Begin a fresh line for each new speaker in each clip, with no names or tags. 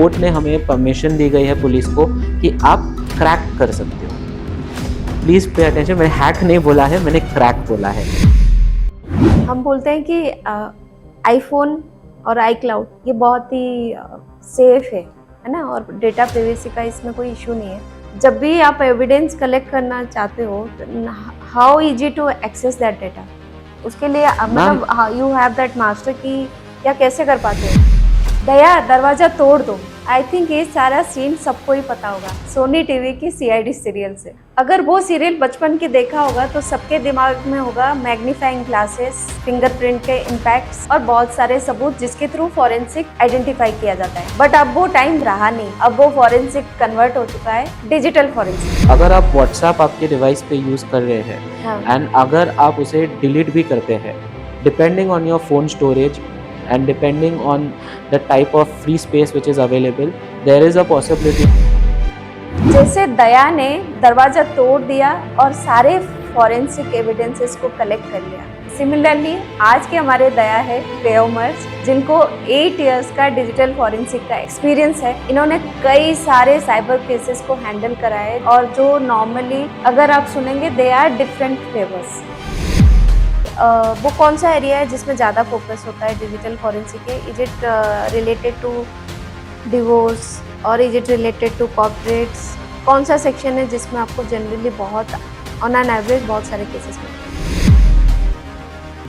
Court ने हमें permission दी गई है पुलिस को कि आप क्रैक कर सकते हो। प्लीज़ पे अटेंशन, मैंने हैक नहीं बोला है, मैंने क्रैक बोला है।
हम बोलते हैं कि आईफोन और आई क्लाउड ये बहुत ही सेफ है ना, और डेटा प्राइवेसी का इसमें कोई इशू नहीं है। जब भी आप एविडेंस कलेक्ट करना चाहते हो, how easy to access that data, उसके लिए मतलब यू हैव दैट मास्टर की या कैसे कर पाते हो? दया दरवाजा तोड़ दो, आई थिंक ये सारा सीन सबको ही पता होगा सोनी टीवी की सीआईडी सीरियल से। अगर वो सीरियल बचपन के देखा होगा तो सबके दिमाग में होगा मैग्नीफाइंग ग्लासेस, फिंगरप्रिंट के इम्पैक्ट्स और बहुत सारे सबूत जिसके थ्रू फॉरेंसिक आइडेंटिफाई किया जाता है। बट अब वो टाइम रहा नहीं, अब वो फॉरेंसिक कन्वर्ट हो चुका है डिजिटल फॉरेंसिक।
अगर आप व्हाट्सएप आपके डिवाइस पे यूज़ कर रहे हैं एंड अगर आप उसे डिलीट भी करते हैं, depending on your phone storage and depending on the type of free space which is available, there is a possibility।
जैसे दया ने दरवाजा तोड़ दिया और सारे फॉरेंसिक एविडेंसेस को कलेक्ट कर लिया, सिमिलरली आज के हमारे दया है कयोमर्स, जिनको 8 इयर्स का डिजिटल फॉरेंसिक का एक्सपीरियंस है। इन्होंने कई सारे साइबर केसेस को हैंडल करा है और जो नॉर्मली अगर आप सुनेंगे दे आर डिफरेंट फ्लेवर्स। वो कौन सा एरिया है जिसमें ज़्यादा फोकस होता है डिजिटल फॉरेंसिक के? Is it related to divorce और is it related to corporates? कौन सा सेक्शन है जिसमें आपको जनरली बहुत ऑन एन एवरेज बहुत सारे केसेस में?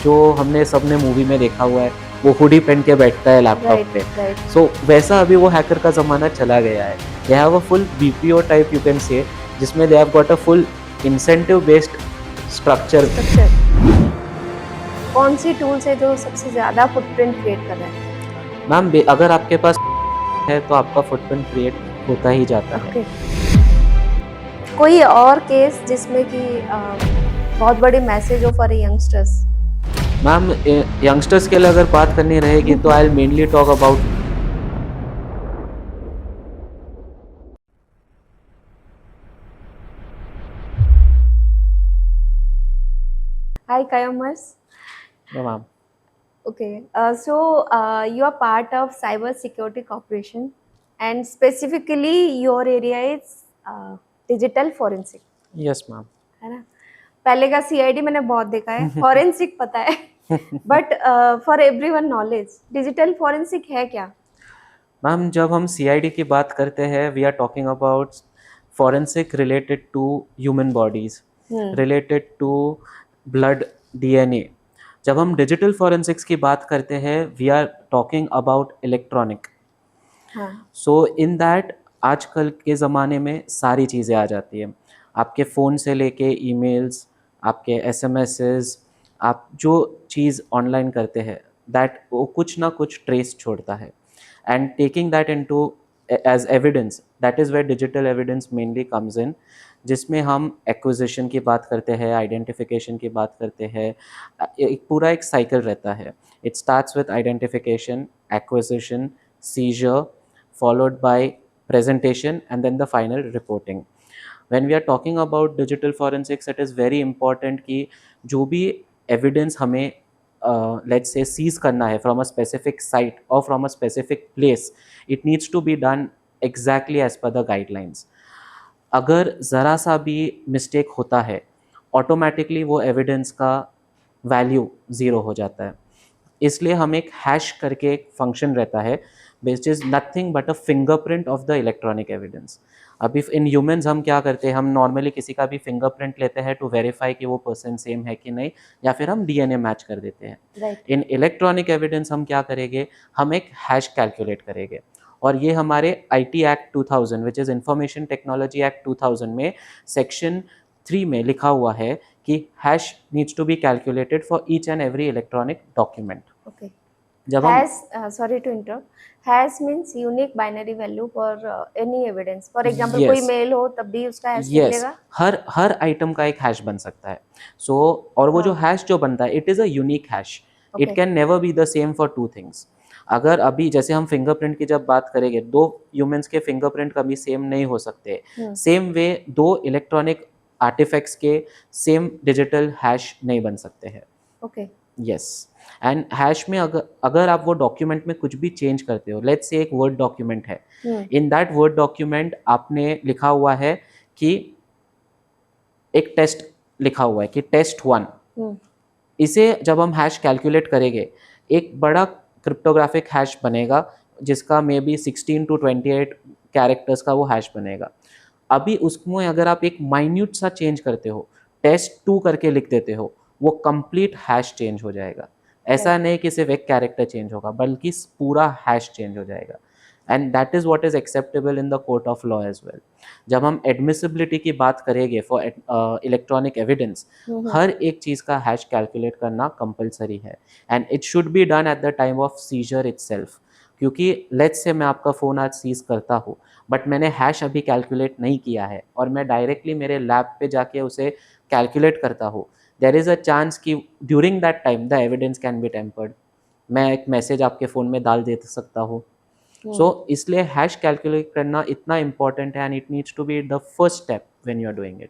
जो हमने सबने मूवी में देखा हुआ है, वो हुडी पहन के बैठता है लैपटॉप पे। सो वैसा अभी वो हैकर का ज़माना चला गया है। They have a full BPO type you can say, जिसमें they have got a full incentive based structure.
कौन सी टूल्स है जो सबसे ज़्यादा फुटप्रिंट क्रिएट कर रहा है?
मैम अगर आपके पास है तो आपका फुटप्रिंट क्रिएट होता ही जाता है।
कोई और केस जिसमें कि बहुत बड़ी मैसेज हो फॉर यंगस्टर्स?
मैम यंगस्टर्स के लिए अगर बात करनी रहेगी तो I will mainly talk about
hi कयोमर्स।
Ma'am.
Okay, you are part of Cyber Security Corporation, and specifically your area is digital forensic.
Yes ma'am.
है ना? पहले का CID मैंने बहुत देखा है, forensic पता है, but for everyone knowledge, digital forensic है क्या?
मैम जब हम CID की बात करते हैं, we are talking about forensic related to human bodies, related to blood DNA। जब हम डिजिटल फॉरेंसिक्स की बात करते हैं, we are talking about electronic. So in that आजकल के ज़माने में सारी चीज़ें आ जाती हैं, आपके फ़ोन से लेके ईमेल्स, आपके SMSs, आप जो चीज़ ऑनलाइन करते हैं दैट वो कुछ ना कुछ ट्रेस छोड़ता है। And taking that into as evidence, that is where digital evidence mainly comes in, जिसमें हम एक्विजिशन की बात करते हैं, आइडेंटिफिकेशन की बात करते हैं। एक पूरा एक साइकिल रहता है। It starts with identification, acquisition, seizure, followed by presentation and then the final reporting। when we are talking about digital forensics, it is very important कि जो भी evidence हमें let's say seize करना है from a specific site or from a specific place, it needs to be done exactly as per the guidelines। अगर ज़रा सा भी मिस्टेक होता है, ऑटोमेटिकली वो एविडेंस का वैल्यू ज़ीरो हो जाता है। इसलिए हम एक हैश करके एक फंक्शन रहता है which is nothing but a fingerprint of the electronic evidence. अभी इन ह्यूमंस हम क्या करते हैं, हम नॉर्मली किसी का भी फिंगरप्रिंट लेते हैं टू वेरीफाई कि वो पर्सन सेम है कि नहीं, या फिर हम DNA मैच कर देते हैं। इन इलेक्ट्रॉनिक एविडेंस हम क्या करेंगे, हम एक हैश कैलकुलेट करेंगे, और ये हमारे IT act 2000 which is information technology act 2000 में सेक्शन 3 में लिखा हुआ है कि hash needs to be calculated for each and every electronic document.
Okay.
जब हम
sorry to interrupt, hash means unique binary value for any evidence. For example,
Yes.
कोई mail हो तब भी उसका हैश निकलेगा?
हर आइटम का एक हैश बन सकता है। और वो जो हैश जो बनता है, it is a unique hash. It can never be the same for two things. अगर अभी जैसे हम फिंगरप्रिंट की जब बात करेंगे, दो ह्यूमंस के फिंगरप्रिंट कभी सेम नहीं हो सकते। सेम वे दो इलेक्ट्रॉनिक आर्टिफैक्ट्स के सेम डिजिटल हैश नहीं बन सकते हैं।
Okay.
यस, एंड हैश में अगर अगर आप वो डॉक्यूमेंट में कुछ भी चेंज करते हो, लेट्स से एक वर्ड डॉक्यूमेंट है, इन दैट वर्ड डॉक्यूमेंट आपने लिखा हुआ है कि एक टेस्ट लिखा हुआ है कि टेस्ट 1, इसे जब हम हैश कैलकुलेट करेंगे, एक बड़ा क्रिप्टोग्राफिक हैश बनेगा जिसका मे बी 16 to 28 कैरेक्टर्स का वो हैश बनेगा। अभी उसमें अगर आप एक माइन्यूट सा चेंज करते हो, टेस्ट 2 करके लिख देते हो, वो कंप्लीट हैश चेंज हो जाएगा। ऐसा नहीं कि सिर्फ एक कैरेक्टर चेंज होगा, बल्कि पूरा हैश चेंज हो जाएगा। And that is what is acceptable in the court of law as well. जब हम एडमिसिबिलिटी की बात करेंगे फॉर इलेक्ट्रॉनिक एविडेंस, हर एक चीज़ का हैश कैलकुलेट करना कंपलसरी है, and it should be done at the time of seizure itself. क्योंकि लेट्स से मैं आपका फ़ोन आज सीज करता हूँ, बट मैंने हैश अभी कैलकुलेट नहीं किया है और मैं डायरेक्टली मेरे लैब पे जाके उसे कैलकुलेट करता हूँ, देयर इज़ अ चांस कि during that time the evidence can be tempered. मैं एक मैसेज आपके फ़ोन में डाल दे सकता हूँ। सो इसलिए हैश कैलकुलेट करना इतना इम्पॉर्टेंट है, and it needs to be the first step when you are doing it.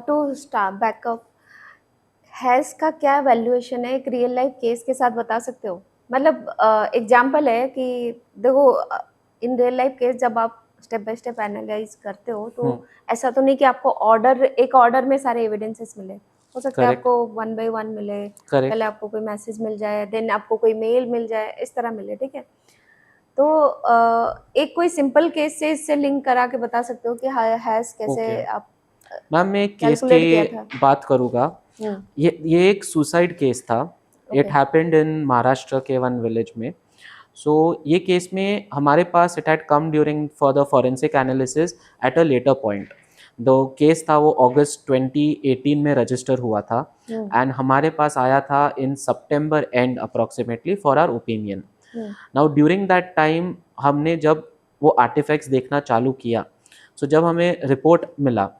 To start backup, hash का क्या वैल्यूएशन है एक रियल लाइफ केस के साथ बता सकते हो? मतलब एग्जांपल है कि देखो, इन रियल लाइफ केस जब आप स्टेप बाय स्टेप एनालाइज करते हो तो ऐसा तो नहीं कि आपको एक ऑर्डर में सारे एविडेंसेस मिले। हो सकता है
Correct.
आपको 1 by 1 मिले,
Correct.
पहले आपको कोई मैसेज मिल जाए, देन आपको कोई मेल मिल जाए, इस तरह मिले, ठीक है। तो एक कोई सिंपल केस से इससे लिंक करा के बता सकते हो कि हैश कैसे
Okay.
आप
मैम मैं एक केस
कैलकुलेट किया
की
था?
बात करूँगा। ये एक सुसाइड केस था। इट हैपेंड इन महाराष्ट्र के वन विलेज में। सो ये केस में हमारे पास it had come during for the forensic analysis at a later point. The case था वो अगस्त 2018 में रजिस्टर हुआ था, एंड हमारे पास आया था इन सितंबर and approximately for our opinion. Now during that time हमने जब वो आर्टिफैक्ट्स देखना चालू किया, सो जब हमें रिपोर्ट मिला,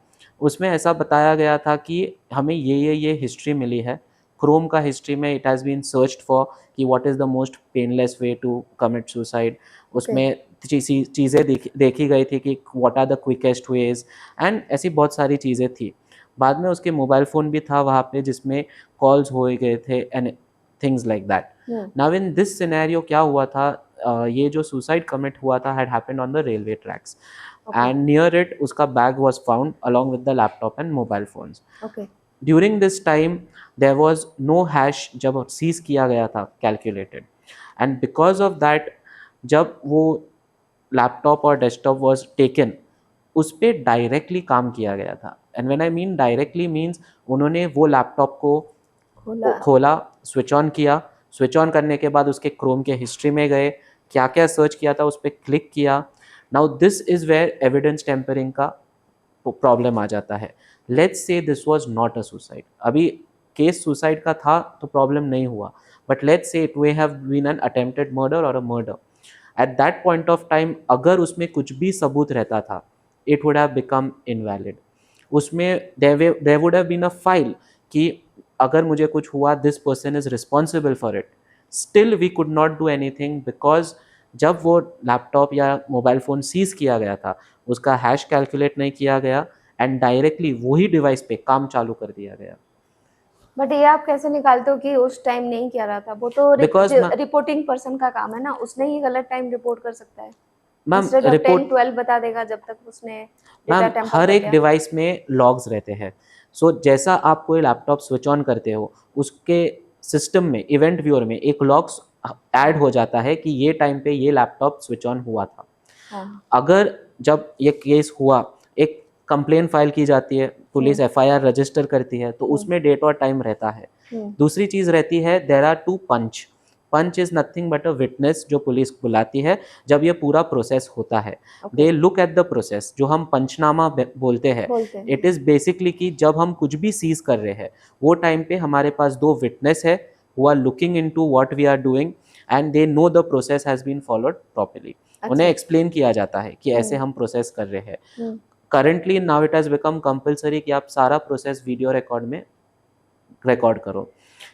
उसमें ऐसा बताया गया था कि हमें ये हिस्ट्री मिली है। क्रोम का हिस्ट्री में it has been searched for कि what is the most painless way to commit suicide. उसमें चीज़ें देखी गई थी कि what are the quickest ways, and ऐसी बहुत सारी चीज़ें थी। बाद में उसके मोबाइल फ़ोन भी था वहाँ पे जिसमें कॉल्स हो गए थे and things like that. Now in this scenario क्या हुआ था, ये जो सुसाइड कमिट हुआ था had happened on the railway tracks, and near it उसका bag was found along with the laptop and mobile phones. During this time there was no hash जब seize किया गया था calculated, and because of that जब वो laptop और desktop was taken, उस पर डायरेक्टली काम किया गया था। And when I mean directly means उन्होंने वो लैपटॉप को खोला, स्विच ऑन किया, स्विच ऑन करने के बाद उसके क्रोम के हिस्ट्री में गए, क्या क्या सर्च किया था उस पर क्लिक किया। Now this is where evidence tampering का प्रॉब्लम आ जाता है। Let's say this was not a suicide, अभी केस सुसाइड का था तो प्रॉब्लम नहीं हुआ, but let's say it way have been an attempted murder और a murder. At that point of time अगर उसमें कुछ भी सबूत रहता था, it would have become invalid. उसमें there would have been a file कि अगर मुझे कुछ हुआ, this person is responsible for it. Still we could not do anything because जब वो लैपटॉप या मोबाइल फ़ोन सीज किया गया था, उसका हैश कैलकुलेट नहीं किया गया, एंड डायरेक्टली वही डिवाइस पे काम चालू कर दिया गया।
बट ये आप कैसे निकालते हो कि उस टाइम नहीं किया रहा था? वो तो रिपोर्टिंग पर्सन का काम है ना, उसने ही गलत टाइम रिपोर्ट कर सकता है।
मैम
10-12 बता देगा जब तक उसने डेटा टेम्पर
हर एक डिवाइस में लॉग्स रहते हैं। सो जैसा आप कोई लैपटॉप स्विच ऑन करते हो, उसके सिस्टम में इवेंट व्यूअर में एक लॉग्स ऐड हो जाता है कि ये टाइम पे ये लैपटॉप स्विच ऑन हुआ था। अगर जब ये केस हुआ, एक कंप्लेन फाइल की जाती है, पुलिस एफआईआर रजिस्टर करती है, तो उसमें डेट और टाइम रहता है। दूसरी चीज़ रहती है, there are 2 panch. Panch is nothing but a witness जो पुलिस बुलाती है जब ये पूरा प्रोसेस होता है। They look at the process, जो हम पंचनामा बोलते हैं। इट इज़ बेसिकली कि जब हम कुछ भी सीज कर रहे हैं, वो टाइम पे हमारे पास 2 विटनेस है who are looking into what we are doing and they know the process has been followed properly. उन्हें एक्सप्लेन किया जाता है कि ऐसे हम प्रोसेस कर रहे हैं। Currently now it has become compulsory कि आप सारा प्रोसेस वीडियो रिकॉर्ड में रिकॉर्ड करो।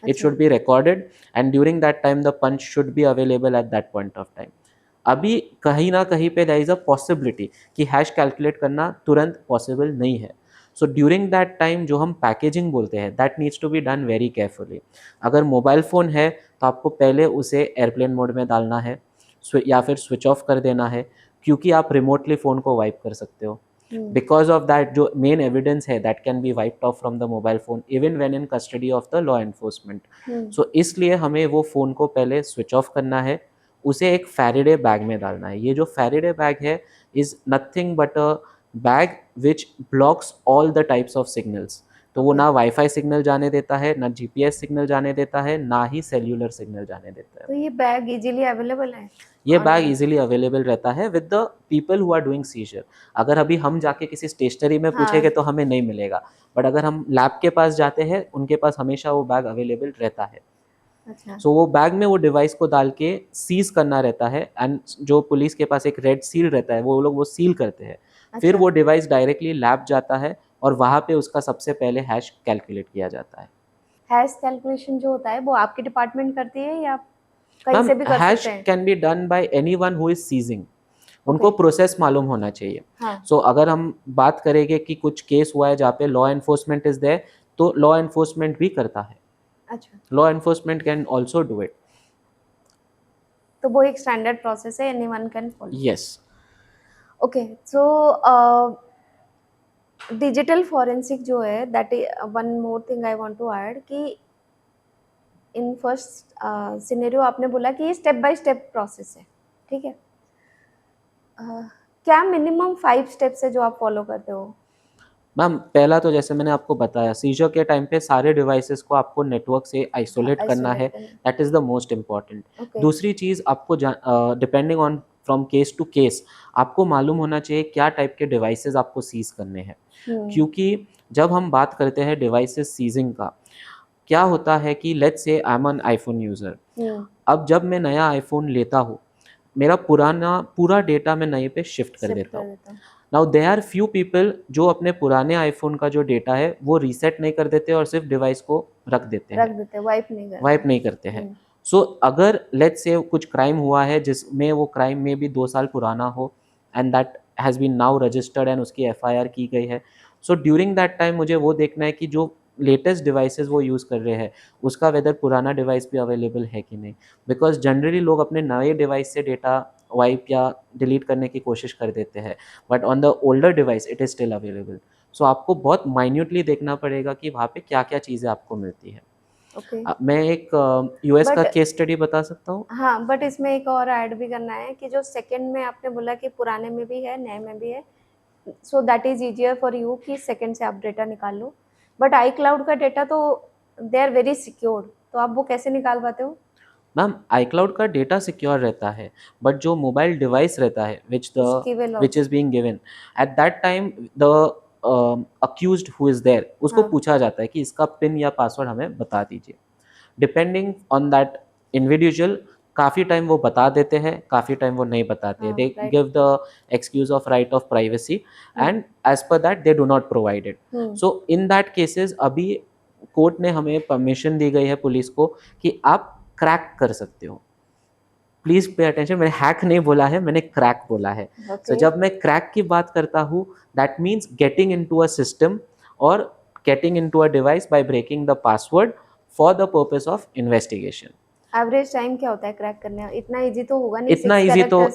It should be recorded and during that time the panch should be available at that point of time. अभी कहीं ना कहीं पे देयर इज़ अ पॉसिबिलिटी कि हैश कैलकुलेट करना तुरंत पॉसिबल नहीं है। सो ड्यूरिंग दैट टाइम जो हम पैकेजिंग बोलते हैं that needs to be done very carefully. अगर मोबाइल फ़ोन है तो आपको पहले उसे एयरप्लेन मोड में डालना है या फिर स्विच ऑफ कर देना है, क्योंकि आप रिमोटली फ़ोन को वाइप कर सकते हो। बिकॉज ऑफ दैट जो मेन एविडेंस है that can be wiped off from the mobile phone even when in custody of the law enforcement. So इसलिए हमें वो फ़ोन को पहले स्विच ऑफ करना है, उसे एक फैराडे बैग में डालना है। ये जो फैराडे बैग है is nothing but a bag which blocks all the types of signals. तो वो ना वाईफाई सिग्नल जाने देता है, ना जीपीएस सिग्नल जाने देता है, ना ही सेल्यूलर सिग्नल जाने देता है।
तो ये बैग इजीली अवेलेबल है?
ये बैग इजीली अवेलेबल रहता है with the people who are doing seizure. अगर अभी हम जाके किसी स्टेशनरी में पूछेंगे तो हमें नहीं मिलेगा, बट अगर हम लैब के पास जाते हैं उनके पास हमेशा वो बैग अवेलेबल रहता है।
अच्छा।
सो वो बैग में वो डिवाइस को डाल के सीज करना रहता है, एंड जो पुलिस के पास एक रेड सील रहता है वो लोग वो सील करते हैं। फिर वो डिवाइस डायरेक्टली लैब जाता है और वहाँ पे उसका सबसे पहले हैश कैलकुलेट किया जाता है।
हैश कैलकुलेशन जो होता है वो आपके डिपार्टमेंट करती है या कहीं से भी कर
हैश
सकते हैं?
Can be done by anyone who is seizing. उनको
Okay.
प्रोसेस मालूम होना चाहिए।
हाँ।
सो अगर हम बात करेंगे कि कुछ केस हुआ है जहाँ पे लॉ एनफोर्समेंट इज देयर, तो लॉ एनफोर्समेंट भी करता है।
अच्छा।
Law enforcement can also do it.
तो वो एक स्टैंडर्ड प्रोसेस है, anyone can follow.
Yes.
Okay, so digital forensic जो है that is one more thing I want to add कि इन फर्स्ट सिनेरियो आपने बोला कि ये स्टेप बाय स्टेप प्रोसेस है, ठीक है? क्या मिनिमम 5 स्टेप्स है जो आप फॉलो करते हो?
मैम पहला तो जैसे मैंने आपको बताया, सीजर के टाइम पे सारे डिवाइसेस को आपको नेटवर्क से आइसोलेट करना है, that is the most important.
Okay.
दूसरी चीज़ आपको depending on from case to case आपको मालूम होना चाहिए क्या टाइप के डिवाइसेस आपको सीज करने हैं। क्योंकि जब हम बात करते हैं डिवाइसेस सीजिंग का, क्या होता है कि let's say I am an iPhone user. अब जब मैं नया आईफोन लेता हूँ, मेरा पुराना पूरा डेटा मैं नए पे शिफ्ट कर देता हूँ। Now there are few people जो अपने पुराने आईफोन का जो डेटा है वो रीसेट नहीं कर देते और सिर्फ डिवाइस को रख देते हैं, वाइप नहीं करते हैं। सो अगर लेट्स से कुछ क्राइम हुआ है जिसमें वो क्राइम में भी 2 साल पुराना हो and that has been now registered and उसकी एफआईआर की गई है, सो ड्यूरिंग दैट टाइम मुझे वो देखना है कि जो लेटेस्ट डिवाइसेस वो यूज़ कर रहे हैं उसका वेदर पुराना डिवाइस भी अवेलेबल है कि नहीं। बिकॉज जनरली लोग अपने नए डिवाइस से डेटा वाइप या डिलीट करने की कोशिश कर देते हैं, but on the older device it is still available. So आपको बहुत माइन्यूटली देखना पड़ेगा कि वहाँ पे क्या क्या चीज़ें आपको मिलती है। मैं एक यूएस का केस स्टडी बता सकता हूँ।
हाँ, बट इसमें एक और ऐड भी करना है कि जो सेकंड में आपने बोला कि पुराने में भी है नए में भी है, so that is easier for you कि सेकंड से आप डेटा निकाल लो। बट आई क्लाउड का डेटा तो दे आर वेरी सिक्योर्ड, तो आप वो कैसे निकाल पाते हो?
मैम आई क्लाउड का डेटा सिक्योर रहता है, बट जो मोबाइल डिवाइस रहता है which is being given at that time the accused who is there, उसको पूछा जाता है कि इसका पिन या पासवर्ड हमें बता दीजिए। डिपेंडिंग ऑन दैट इंडिविजुअल काफ़ी टाइम वो बता देते हैं, काफ़ी टाइम वो नहीं बताते हैं। They give the excuse of right of privacy and as per that they do not provide it. So in that cases अभी कोर्ट ने हमें परमिशन दी गई है पुलिस को कि आप क्रैक कर सकते हो। प्लीज पे अटेंशन, मैंने हैक नहीं बोला है, मैंने क्रैक बोला है। सो जब मैं क्रैक की बात करता हूँ that means getting into a system और getting into a device by breaking the password for the purpose of investigation.
Average time क्या होता है क्रैक करने? इतना इजी तो होगा नहीं।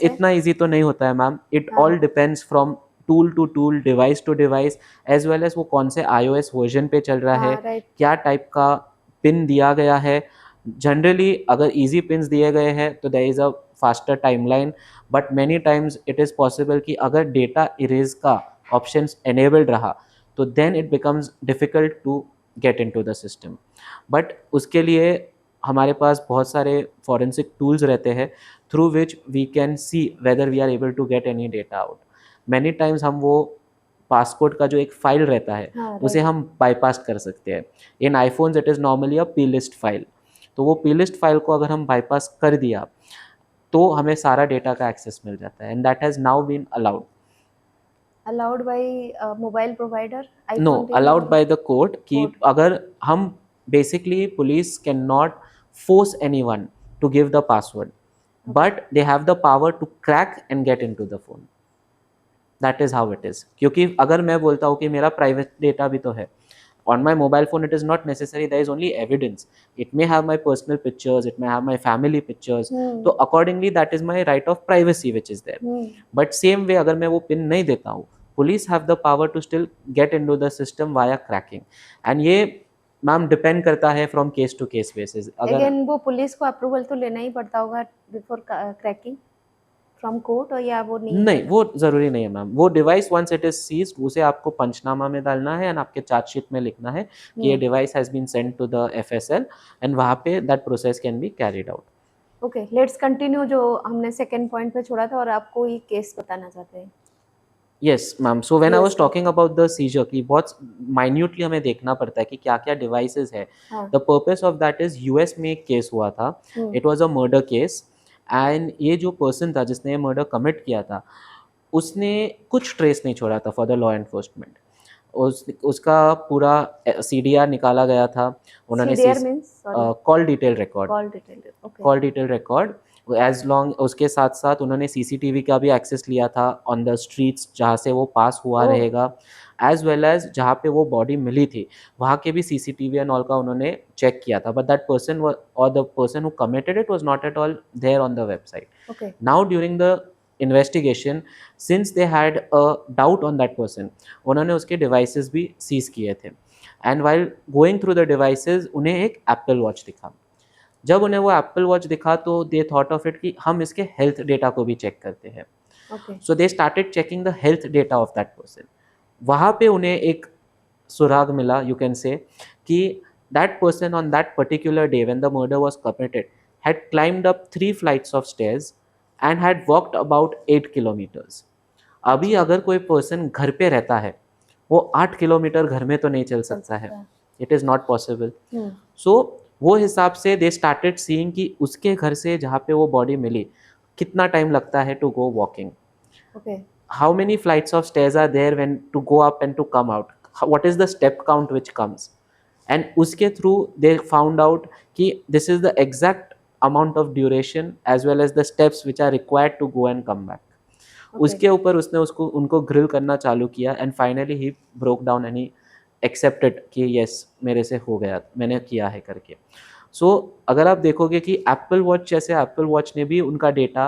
इतना इजी तो नहीं होता है ma'am. It all depends from tool to tool, device to device, as well as वो कौन से iOS वर्जन पे चल रहा है, क्या टाइप का पिन दिया गया है। जनरली अगर इजी पिन्स दिए गए हैं तो there is a faster timeline, but many times it is possible कि अगर डेटा इरेज का ऑप्शंस एनेबल्ड रहा तो then it becomes difficult to get into the system. But उसके लिए हमारे पास बहुत सारे फॉरेंसिक टूल्स रहते हैं through which we can see whether we are able to get any data out. Many times हम वो पासपोर्ट का जो एक फाइल रहता है उसे हम बाईपास कर सकते हैं। In iPhones it is normally a P list file. तो वो पी लिस्ट फाइल को अगर हम बाईपास कर दिया तो हमें सारा डेटा का एक्सेस मिल जाता है, and that has now been allowed
by mobile provider?
No, allowed by the court कि अगर हम basically police can not force anyone to give the password, but they have the power to crack and get into the phone. That is how it is. क्योंकि अगर मैं बोलता हूँ कि मेरा प्राइवेट डेटा भी तो है, on my mobile phone it is not necessary there is only evidence, it may have my personal pictures, it may have my family pictures, so accordingly that is my right of privacy which is there। but same way अगर मैं वो pin नहीं देता हूँ, police have the power to still get into the system via cracking, and ये ma'am depend करता है from case to case basis. अगर
अगेन वो पुलिस को अप्रूवल तो लेना ही पड़ता होगा बिफोर क्रैकिंग फ्रॉम कोर्ट, और या वो नहीं
नहीं, वो ज़रूरी नहीं है मैम। वो device once it is seized उसे आपको पंचनामा में डालना है एंड आपके चार्जशीट में लिखना है कि ये device has been sent to the FSL and वहाँ पे that process can be carried out.
Okay, let's continue जो हमने सेकंड पॉइंट पे छोड़ा था, और आपको ये केस बताना चाहते हैं।
Yes ma'am, so when I was
Yes,
talking about the seizure की बहुत माइन्यूटली हमें देखना पड़ता है कि क्या-क्या डिवाइसेस है।
हाँ,
the purpose of that is US में एक केस हुआ था, it was a murder case and ये जो पर्सन था जिसने ये मर्डर कमिट किया था, उसने कुछ ट्रेस नहीं छोड़ा था फॉर द लॉ एनफोर्समेंट। उसका पूरा सीडीआर निकाला गया था। उन्होंने
CDR means sorry,
call detail record,
call detail, okay,
call detail record as long, उसके साथ साथ उन्होंने सीसीटीवी का भी एक्सेस लिया था ऑन द स्ट्रीट्स जहाँ से वो पास हुआ
ओह।
रहेगा, एज वेल एज जहाँ पे वो बॉडी मिली थी वहाँ के भी सीसीटीवी एंड ऑल का उन्होंने चेक किया था, बट दैट पर्सन और the person who committed it was not at all there on the website.
Okay,
now during the investigation since they had a doubt on that person, उन्होंने उसके devices भी seize किए थे and while going through the devices उन्हें एक Apple watch दिखा। जब उन्हें वो एप्पल वॉच दिखा तो दे थॉट ऑफ इट कि हम इसके हेल्थ डेटा को भी चेक करते हैं।
Okay,
so they started checking the health data of that person. वहाँ पे उन्हें एक सुराग मिला, यू कैन से, कि that person on that particular day when the murder was committed had climbed up 3 flights of stairs and had walked about 8 kilometres. अभी अगर कोई पर्सन घर पे रहता है वो 8 किलोमीटर घर में तो नहीं चल सकता है, इट इज़ नॉट पॉसिबल। सो वो हिसाब से दे स्टार्टेड सीइंग कि उसके घर से जहाँ पे वो बॉडी मिली कितना टाइम लगता है to go walking,
okay,
how many flights of stairs are there when to go up and to come out, what is the step count which comes, and uske through they found out ki this is the exact amount of duration as well as the steps which are required to go and come back। उसके ऊपर उसने उसको उनको grill करना चालू किया and finally he broke down and he accepted कि yes मेरे से हो गया, मैंने किया है करके। सो अगर आप देखोगे कि एप्पल वॉच जैसे एप्पल वॉच ने भी उनका डेटा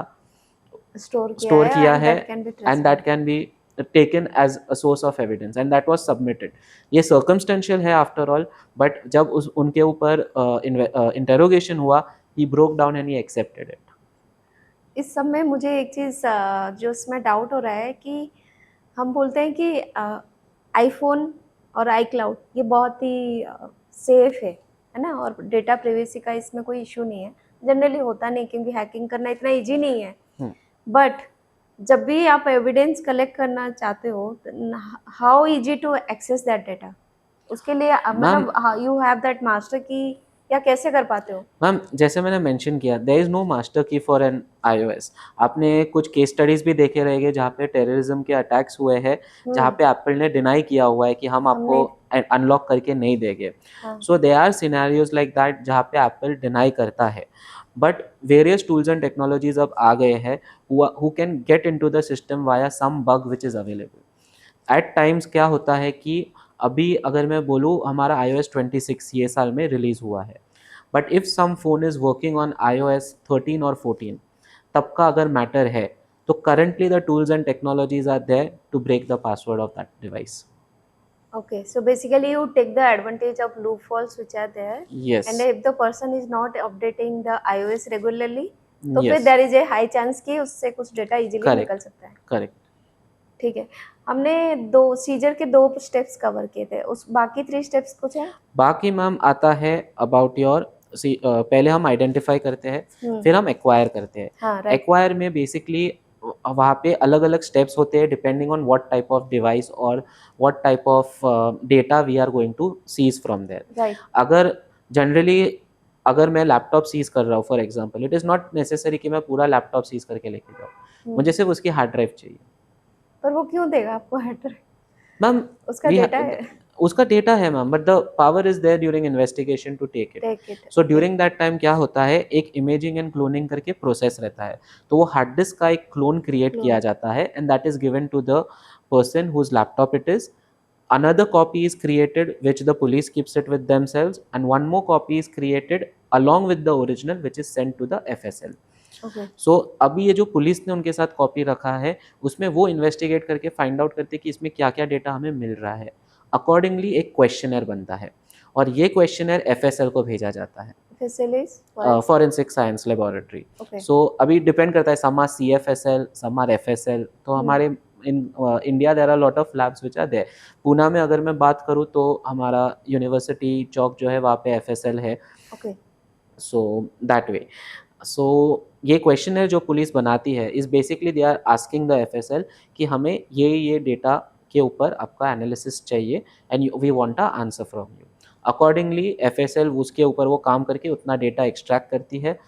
स्टोर
स्टोर किया है
and
and that can B taken as a source of evidence and that was submitted। ये circumstantial है after all, but जब उनके ऊपर interrogation हुआ he broke down and he accepted it।
इस सब में मुझे एक चीज़ जो इसमें डाउट हो रहा है कि हम बोलते हैं कि आईफोन और आई क्लाउड ये बहुत ही सेफ है ना, और डेटा प्राइवेसी का इसमें कोई इशू नहीं है, जनरली होता नहीं क्योंकि हैकिंग करना इतना इजी नहीं है। बट जब भी आप एविडेंस कलेक्ट करना चाहते हो, how easy to access that data, उसके लिए मतलब यू हैव दैट मास्टर की, या कैसे कर पाते हो?
मैम जैसे मैंने मेंशन किया देयर इज़ नो मास्टर की फॉर एन iOS। आपने कुछ केस स्टडीज़ भी देखे रहेंगे जहाँ पे टेररिज्म के अटैक्स हुए हैं, जहाँ पे एप्पल ने डिनाई किया हुआ है कि हम आपको अनलॉक करके नहीं देंगे। So there are scenarios like that जहाँ पे एप्पल डिनाई करता है, but various tools and technologies अब आ गए हैं who can get into the system via some bug which is available. At times क्या होता है कि अभी अगर मैं बोलूँ हमारा iOS 26 ये साल में रिलीज़ हुआ है, but if some phone is working on iOS 13 और 14 तब का अगर मैटर है तो currently the tools and technologies are there to break the password of that device.
Okay, so basically you take the advantage of loopholes which are there,
Yes,
and if the person is not updating the iOS regularly, तो
yes,
फिर there is a high chance कि उससे कुछ data easily
Correct.
निकल सकता है।
Correct.
ठीक है, हमने दो सीजर के 2 स्टेप्स कवर किए थे, उस बाकी 3 स्टेप्स कुछ है?
बाकी मैम आता है अबाउट योर पहले हम आइडेंटिफाई करते हैं, फिर हम एक्वायर करते हैं।
हाँ, राइट,
एक्वायर में बेसिकली वहाँ पे अलग अलग स्टेप्स होते हैं depending on what type of device और what type of data we are going to seize from there.
Right,
अगर जनरली अगर मैं लैपटॉप सीज कर रहा हूँ for example, it is not necessary कि मैं पूरा लैपटॉप सीज करके लेके जाऊँ, मुझे सिर्फ उसकी हार्ड ड्राइव चाहिए।
पर वो क्यों देगा आपको हेडर?
मैम
उसका
we
डेटा
ha-
है।
उसका डेटा है ma'am, but the power is there during investigation to take it.
Take it.
So during that time क्या होता है, एक इमेजिंग एंड क्लोनिंग करके प्रोसेस रहता है, तो वो हार्ड डिस्क का एक क्लोन क्रिएट किया जाता है and that is given to the person whose laptop it is. Another copy is created which the police keeps it with themselves, and one more copy is created along with the original which is sent to the FSL.
Okay.
So अभी ये जो police ने उनके साथ copy रखा है, उसमें वो इन्वेस्टिगेट करके फाइंड आउट करते हैं कि इसमें क्या क्या डेटा हमें मिल रहा है. अकॉर्डिंगली एक क्वेश्चनर बनता है और ये क्वेश्चनर FSL को भेजा जाता है,
facilities
forensic science laboratory.
Okay.
So अभी डिपेंड करता है, some are CFSL, some are FSL. तो हमारे in India there are lot of labs which are there. Poona में अगर मैं बात करूँ तो हमारा यूनिवर्सिटी चौक जो है वहाँ पे FSL है.
ओके।
So that way. सो ये क्वेश्चनर जो पुलिस बनाती है is basically they are asking the FSL कि हमें ये डेटा के ऊपर आपका एनालिसिस चाहिए and we want a answer from you. Accordingly FSL उसके ऊपर वो काम करके उतना डेटा एक्सट्रैक्ट करती है,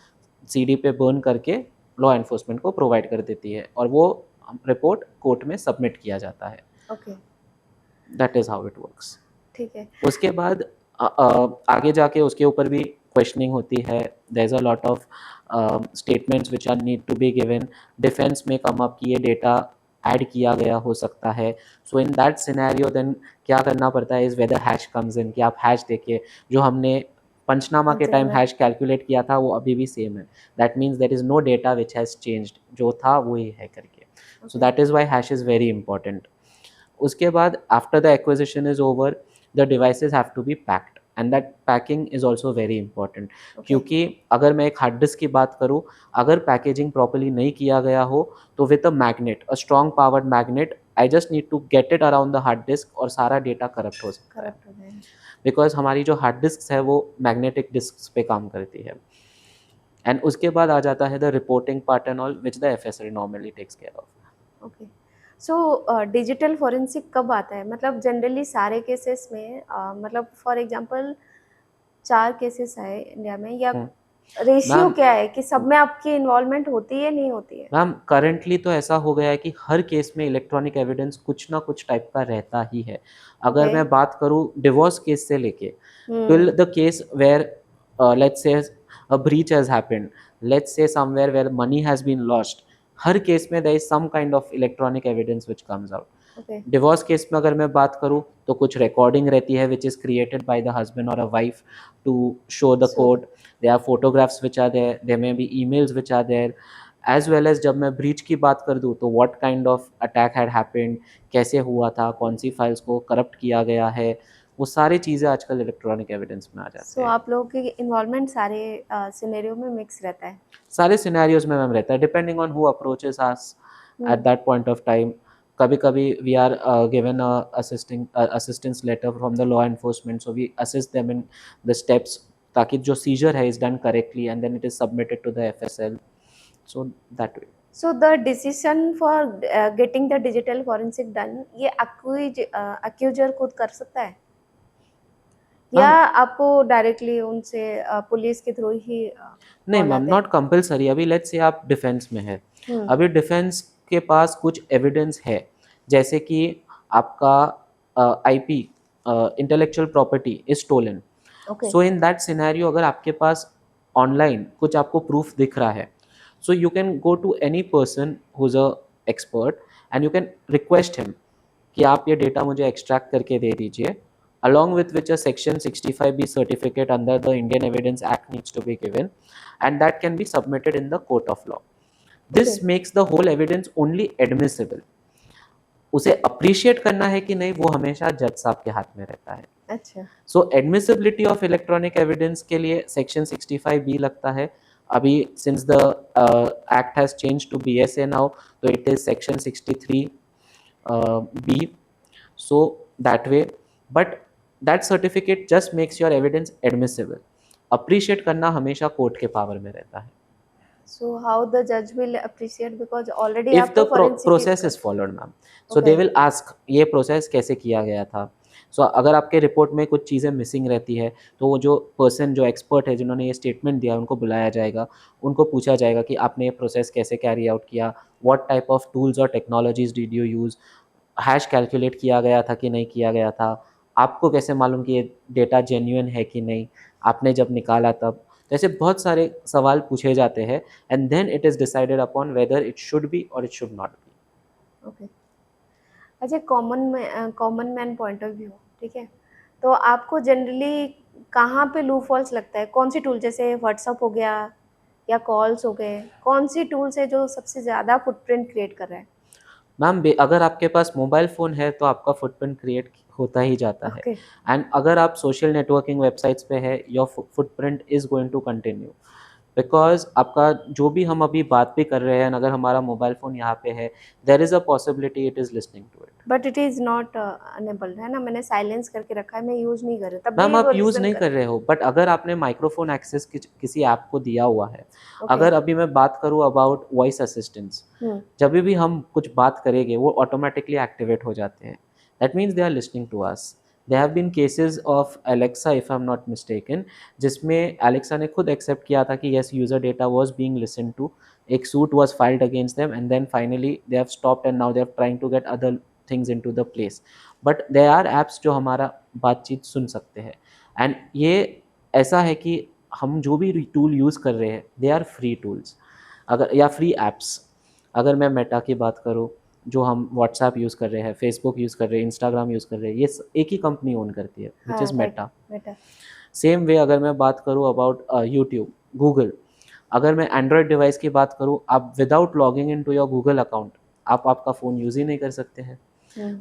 CD पे बर्न करके लॉ एनफोर्समेंट को प्रोवाइड कर देती है और वो रिपोर्ट कोर्ट में सबमिट किया जाता है.
Okay.
That is how it works.
ठीक है।
उसके बाद आगे जाके उसके ऊपर भी क्वेश्चनिंग होती है. There is a lot of statements which are need to be given. Defence में कम अप किए डेटा ऐड किया गया हो सकता है. So in that scenario then क्या करना पड़ता है is whether hash comes in, कि आप हैश देखिए जो हमने पंचनामा के टाइम हैश कैलकुलेट किया था वो अभी भी सेम है. That means there is no data which has changed, जो था वही है करके. So that is why hash is very important. उसके बाद after the acquisition is over the devices have to be packed and that packing is also very important. क्योंकि अगर मैं एक हार्ड डिस्क की बात करूँ, अगर पैकेजिंग प्रॉपर्ली नहीं किया गया हो तो with a magnet, a strong powered magnet, I just need to get it around the hard disk और सारा डेटा करप्ट हो सकता है. बिकॉज हमारी जो हार्ड डिस्क है वो मैग्नेटिक डिस्क पे काम करती है. एंड उसके बाद आ जाता है the reporting part and all which the FSL normally takes care of.
Okay. So digital forensic कब आता है? मतलब जनरली सारे केसेस में मतलब फॉर एग्जांपल 4 केसेस है इंडिया में, या रेशियो
मैम
क्या है कि सब में आपकी इन्वॉल्वमेंट होती है नहीं होती है?
मैम करंटली तो ऐसा हो गया है कि हर केस में इलेक्ट्रॉनिक एविडेंस कुछ ना कुछ टाइप का रहता ही है. अगर
Okay.
मैं बात करूँ डिवोर्स केस से लेके till the case where let's say a breach has happened, let's say somewhere where money has been lost, हर केस में there is some kind of electronic evidence which comes out.
Okay.
Divorce case में अगर मैं बात करूँ तो कुछ recording रहती है which is created by the husband और a wife to show the court. There are photographs which are there, there may be emails which are there. As well as जब मैं ब्रीच की बात कर दूँ तो what kind of attack had happened, कैसे हुआ था, कौन सी फाइल्स को करप्ट किया गया है, वो सारी चीज़ें आजकल इलेक्ट्रॉनिक एविडेंस में आ जाती
सो
हैं.
आप लोगों की इन्वॉल्वमेंट सारे सिनेरियो में मिक्स रहता है?
सारे सिनेरियोज में मैम रहता है, depending on who approaches us at that point of time. कभी कभी we are given assistance letter from the law enforcement, so we assist them in the steps ताकि जो सीजर है is done correctly and then it is submitted to the FSL. So that way.
So the decision for getting the digital forensic done, ये accuser खुद कर सकता है या आपको डायरेक्टली उनसे पुलिस के थ्रू ही
नहीं मैम, नॉट कंपलसरी. अभी लेट्स से आप डिफेंस में है, अभी डिफेंस के पास कुछ एविडेंस है जैसे कि आपका IP intellectual property is stolen. So in that scenario अगर आपके पास ऑनलाइन कुछ आपको प्रूफ दिख रहा है, so you can go to any person who is a expert and you can request him कि आप ये डेटा मुझे एक्सट्रैक्ट करके दे दीजिए, along with which a section 65B certificate under the Indian Evidence Act needs to be given, and that can be submitted in the court of law. This makes the whole evidence only admissible. उसे appreciate करना है कि नहीं वो हमेशा जज साहब के हाथ में रहता है.
अच्छा.
So admissibility of electronic evidence के लिए सेक्शन 65B लगता है. अभी since the act has change to BSA now, तो it is section 63B. So that way, but that certificate just makes your evidence admissible. Appreciate करना हमेशा court के power में रहता है.
So how the judge will appreciate, because already
if the process is followed ma'am, so they will ask ये process कैसे किया गया था. So अगर आपके रिपोर्ट में कुछ चीज़ें मिसिंग रहती है तो वो जो पर्सन जो एक्सपर्ट है जिन्होंने ये स्टेटमेंट दिया उनको बुलाया जाएगा, उनको पूछा जाएगा कि आपने ये प्रोसेस कैसे कैरी आउट किया, व्हाट टाइप ऑफ टूल्स और technologies did you use, hash calculate किया गया था कि नहीं किया गया था, आपको कैसे मालूम कि ये डेटा जेन्युइन है कि नहीं, आपने जब निकाला तब। तो ऐसे बहुत सारे सवाल पूछे जाते हैं and then it is decided upon whether it should be और it should not be.
Okay. अच्छा, common man point of view, ठीक है, तो आपको जनरली कहाँ पे लूप होल्स लगता है? कौन सी टूल, जैसे व्हाट्सअप हो गया या कॉल्स हो गए, कौन सी टूल्स है जो सबसे ज़्यादा फुटप्रिंट क्रिएट कर रहा है?
मैम अगर आपके पास मोबाइल फ़ोन है तो आपका फुटप्रिंट क्रिएट होता ही जाता है।
ओके।
एंड अगर आप सोशल नेटवर्किंग वेबसाइट्स पे है, your footprint is going to continue, because आपका जो भी हम अभी बात भी कर रहे हैं, अगर हमारा मोबाइल फ़ोन यहाँ पे है, there is a possibility it is listening to it.
But it is not enabled, है ना, मैंने साइलेंस करके रखा है, मैं यूज़ नहीं कर रही, तब
मैम
भी
आप
वो
यूज़
लिसन
नहीं
कर
कर
रहा
रहे हो, बट अगर आपने माइक्रोफोन एक्सेस किसी ऐप को दिया हुआ है,
है। ओके।
अगर अभी मैं बात करूँ अबाउट वॉइस असिस्टेंट्स, जब भी हम कुछ बात करेंगे वो ऑटोमेटिकली एक्टिवेट हो जाते हैं। That means they are listening to us. They have been cases of Alexa if I am not mistaken, जिसमें एलेक्सा ने खुद एक्सेप्ट किया था कि yes user data was being listen to, एक suit was filed against them and then finally they have stopped and now they are trying to get other things into the place. But they are apps जो हमारा बातचीत सुन सकते हैं। And ये ऐसा है कि हम जो भी टूल यूज़ कर रहे हैं दे आर फ्री टूल्स, अगर या फ्री एप्स। अगर मैं मेटा की बात करूँ, जो हम व्हाट्सएप यूज़ कर रहे हैं, फेसबुक यूज़ कर रहे हैं, इंस्टाग्राम यूज़ कर रहे हैं, ये एक ही कंपनी ओन करती है विच
हाँ,
इज़
राइट,
मेटा।
बेटा।
सेम वे अगर मैं बात करूँ अबाउट यूट्यूब, गूगल, अगर मैं एंड्रॉयड डिवाइस की बात करूँ, आप without logging in to your Google account आप आपका फ़ोन यूज़ ही नहीं कर सकते हैं।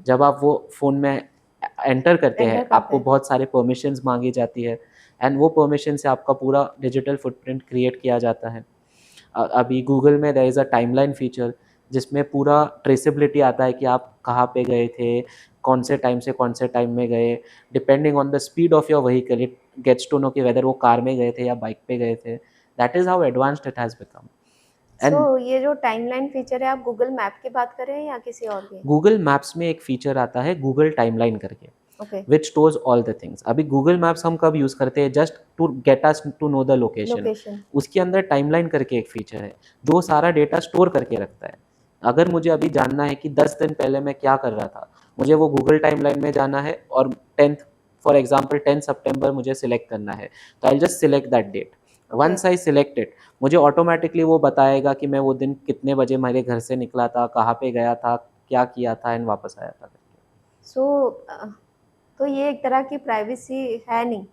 जब आप वो फ़ोन में एंटर करते
एंटर
हैं,
करते
आपको
हैं।
बहुत सारे परमिशंस मांगी जाती है एंड वो परमिशन से आपका पूरा डिजिटल फुटप्रिंट क्रिएट किया जाता है। अभी गूगल में there is a timeline feature जिसमें पूरा ट्रेसेबिलिटी आता है कि आप कहाँ पे गए थे, कौन से टाइम से कौन से टाइम में गए, depending on the speed of your vehicle it gets to know कि वेदर वो कार में गए थे या बाइक पे गए थे। That is how advanced it has become.
So
and
ये जो टाइमलाइन फीचर है, आप गूगल मैप की बात कर रहे हैं या किसी और की?
गूगल मैप्स में एक फीचर आता है गूगल टाइमलाइन करके,
okay.
Which stores all the things. अभी गूगल मैप्स हम कब यूज़ करते हैं? Just to get us to know the location.
Location.
उसके अंदर टाइमलाइन करके एक फीचर है जो सारा डेटा स्टोर करके रखता है। अगर मुझे अभी जानना है कि 10 दिन पहले मैं क्या कर रहा था, मुझे वो गूगल टाइमलाइन में जाना है और 10th फॉर एग्जांपल 10 सितंबर मुझे सिलेक्ट करना है, तो I will just select that date. Once I select it, मुझे ऑटोमेटिकली वो बताएगा कि मैं वो दिन कितने बजे मेरे घर से निकला था, कहाँ पे गया था, क्या किया था एंड वापस आया था करके।
सो तो ये एक तरह की प्राइवेसी है नहीं?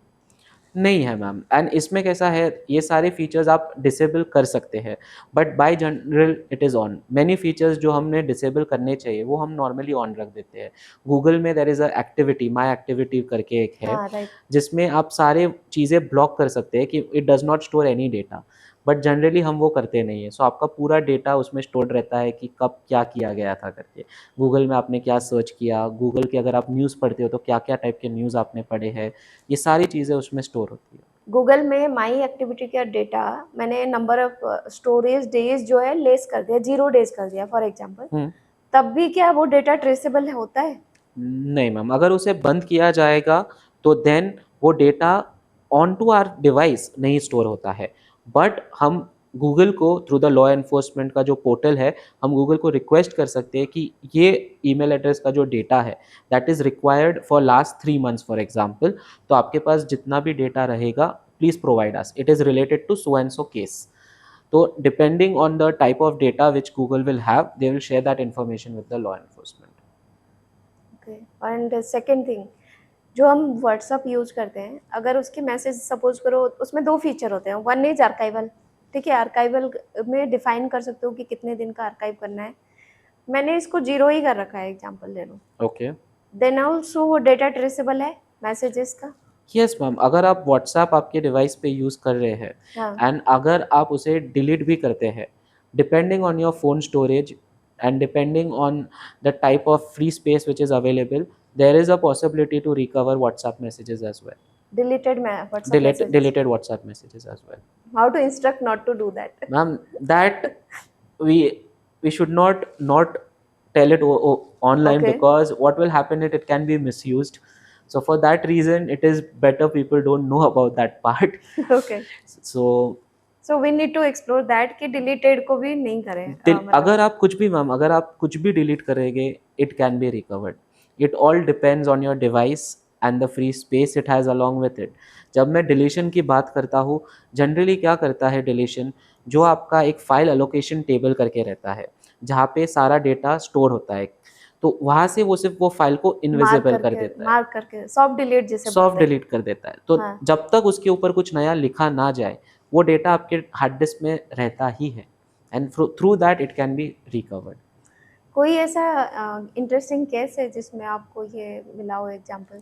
नहीं है मैम। एंड इसमें कैसा है, ये सारे फीचर्स आप डिसेबल कर सकते हैं, but by general it is on. Many features जो हमने डिसेबल करने चाहिए वो हम नॉर्मली ऑन रख देते हैं। गूगल में there is a activity, my activity करके एक है,
हाँ, राइट।
जिसमें आप सारे चीज़ें ब्लॉक कर सकते हैं कि it does not store any data, but generally हम वो करते नहीं हैं। सो आपका पूरा डेटा उसमें स्टोर्ड रहता है कि कब क्या किया गया था करके। गूगल में आपने क्या सर्च किया, गूगल की अगर आप न्यूज़ पढ़ते हो तो क्या-क्या टाइप के न्यूज़ आपने पढ़े हैं, ये सारी चीज़ें उसमें स्टोर होती है।
गूगल में माई एक्टिविटी का डेटा मैंने नंबर ऑफ स्टोरेज डेज जो है लेस कर दिया, 0 डेज कर दिया फॉर एग्जांपल,
हुँ।
तब भी क्या वो डेटा ट्रेसेबल होता है?
नहीं मैम, अगर उसे बंद किया जाएगा तो देन वो data on to our device नहीं स्टोर होता है। बट हम गूगल को थ्रू द लॉ एनफोर्समेंट का जो पोर्टल है, हम गूगल को रिक्वेस्ट कर सकते हैं कि ये ईमेल एड्रेस का जो डेटा है that is required for last 3 months for example, तो आपके पास जितना भी डेटा रहेगा please provide us, it is related to so and so case. तो depending on the type of data which Google will have, they will share that information with the law enforcement.
Okay. And second thing, जो हम WhatsApp use करते हैं, अगर उसके message suppose करो, उसमें 2 feature होते हैं, वन इज आर्काइवल, ठीक है, आर्काइवल में डिफाइन कर सकते हो कि कितने दिन का आर्काइव करना है। मैंने इसको 0 ही कर रखा है, एग्जांपल ले लो।
ओके।
देन ऑल्सो वो डेटा ट्रेसेबल है मैसेजेस का?
यस मैम, अगर आप व्हाट्सएप आपके डिवाइस पे यूज़ कर रहे हैं
हाँ।
एंड अगर आप उसे डिलीट भी करते हैं, depending on your phone storage and depending on the type of free space which is available, there is a possibility to recover WhatsApp messages as well,
deleted WhatsApp messages?
Deleted WhatsApp messages as well.
How to instruct not to do that?
Ma'am that we we should not tell it online
Okay.
because what will happen it can be misused. So for that reason it is better people don't know about that part.
Okay.
So
so we need to explore that कि deleted को भी नहीं करें, मतलब।
अगर आप कुछ भी डिलीट करेंगे it can be recovered. It all depends on your device and the free space it has along with it. जब मैं डिलीशन की बात करता हूँ, जनरली क्या करता है डिलीशन, जो आपका एक फाइल एलोकेशन टेबल करके रहता है जहाँ पे सारा डेटा स्टोर होता है, तो वहाँ से वो सिर्फ वो फाइल को इनविजिबल कर देता है,
मार्क करके सॉफ्ट डिलीट जैसे
सॉफ्ट
बोलते हैं।
डिलीट कर देता है। तो
हाँ।
जब तक उसके ऊपर कुछ नया लिखा ना जाए, वो डेटा आपके हार्ड डिस्क में रहता ही है, and through that it can be recovered.
कोई ऐसा इंटरेस्टिंग केस है जिसमें आपको ये मिला हो एग्जांपल?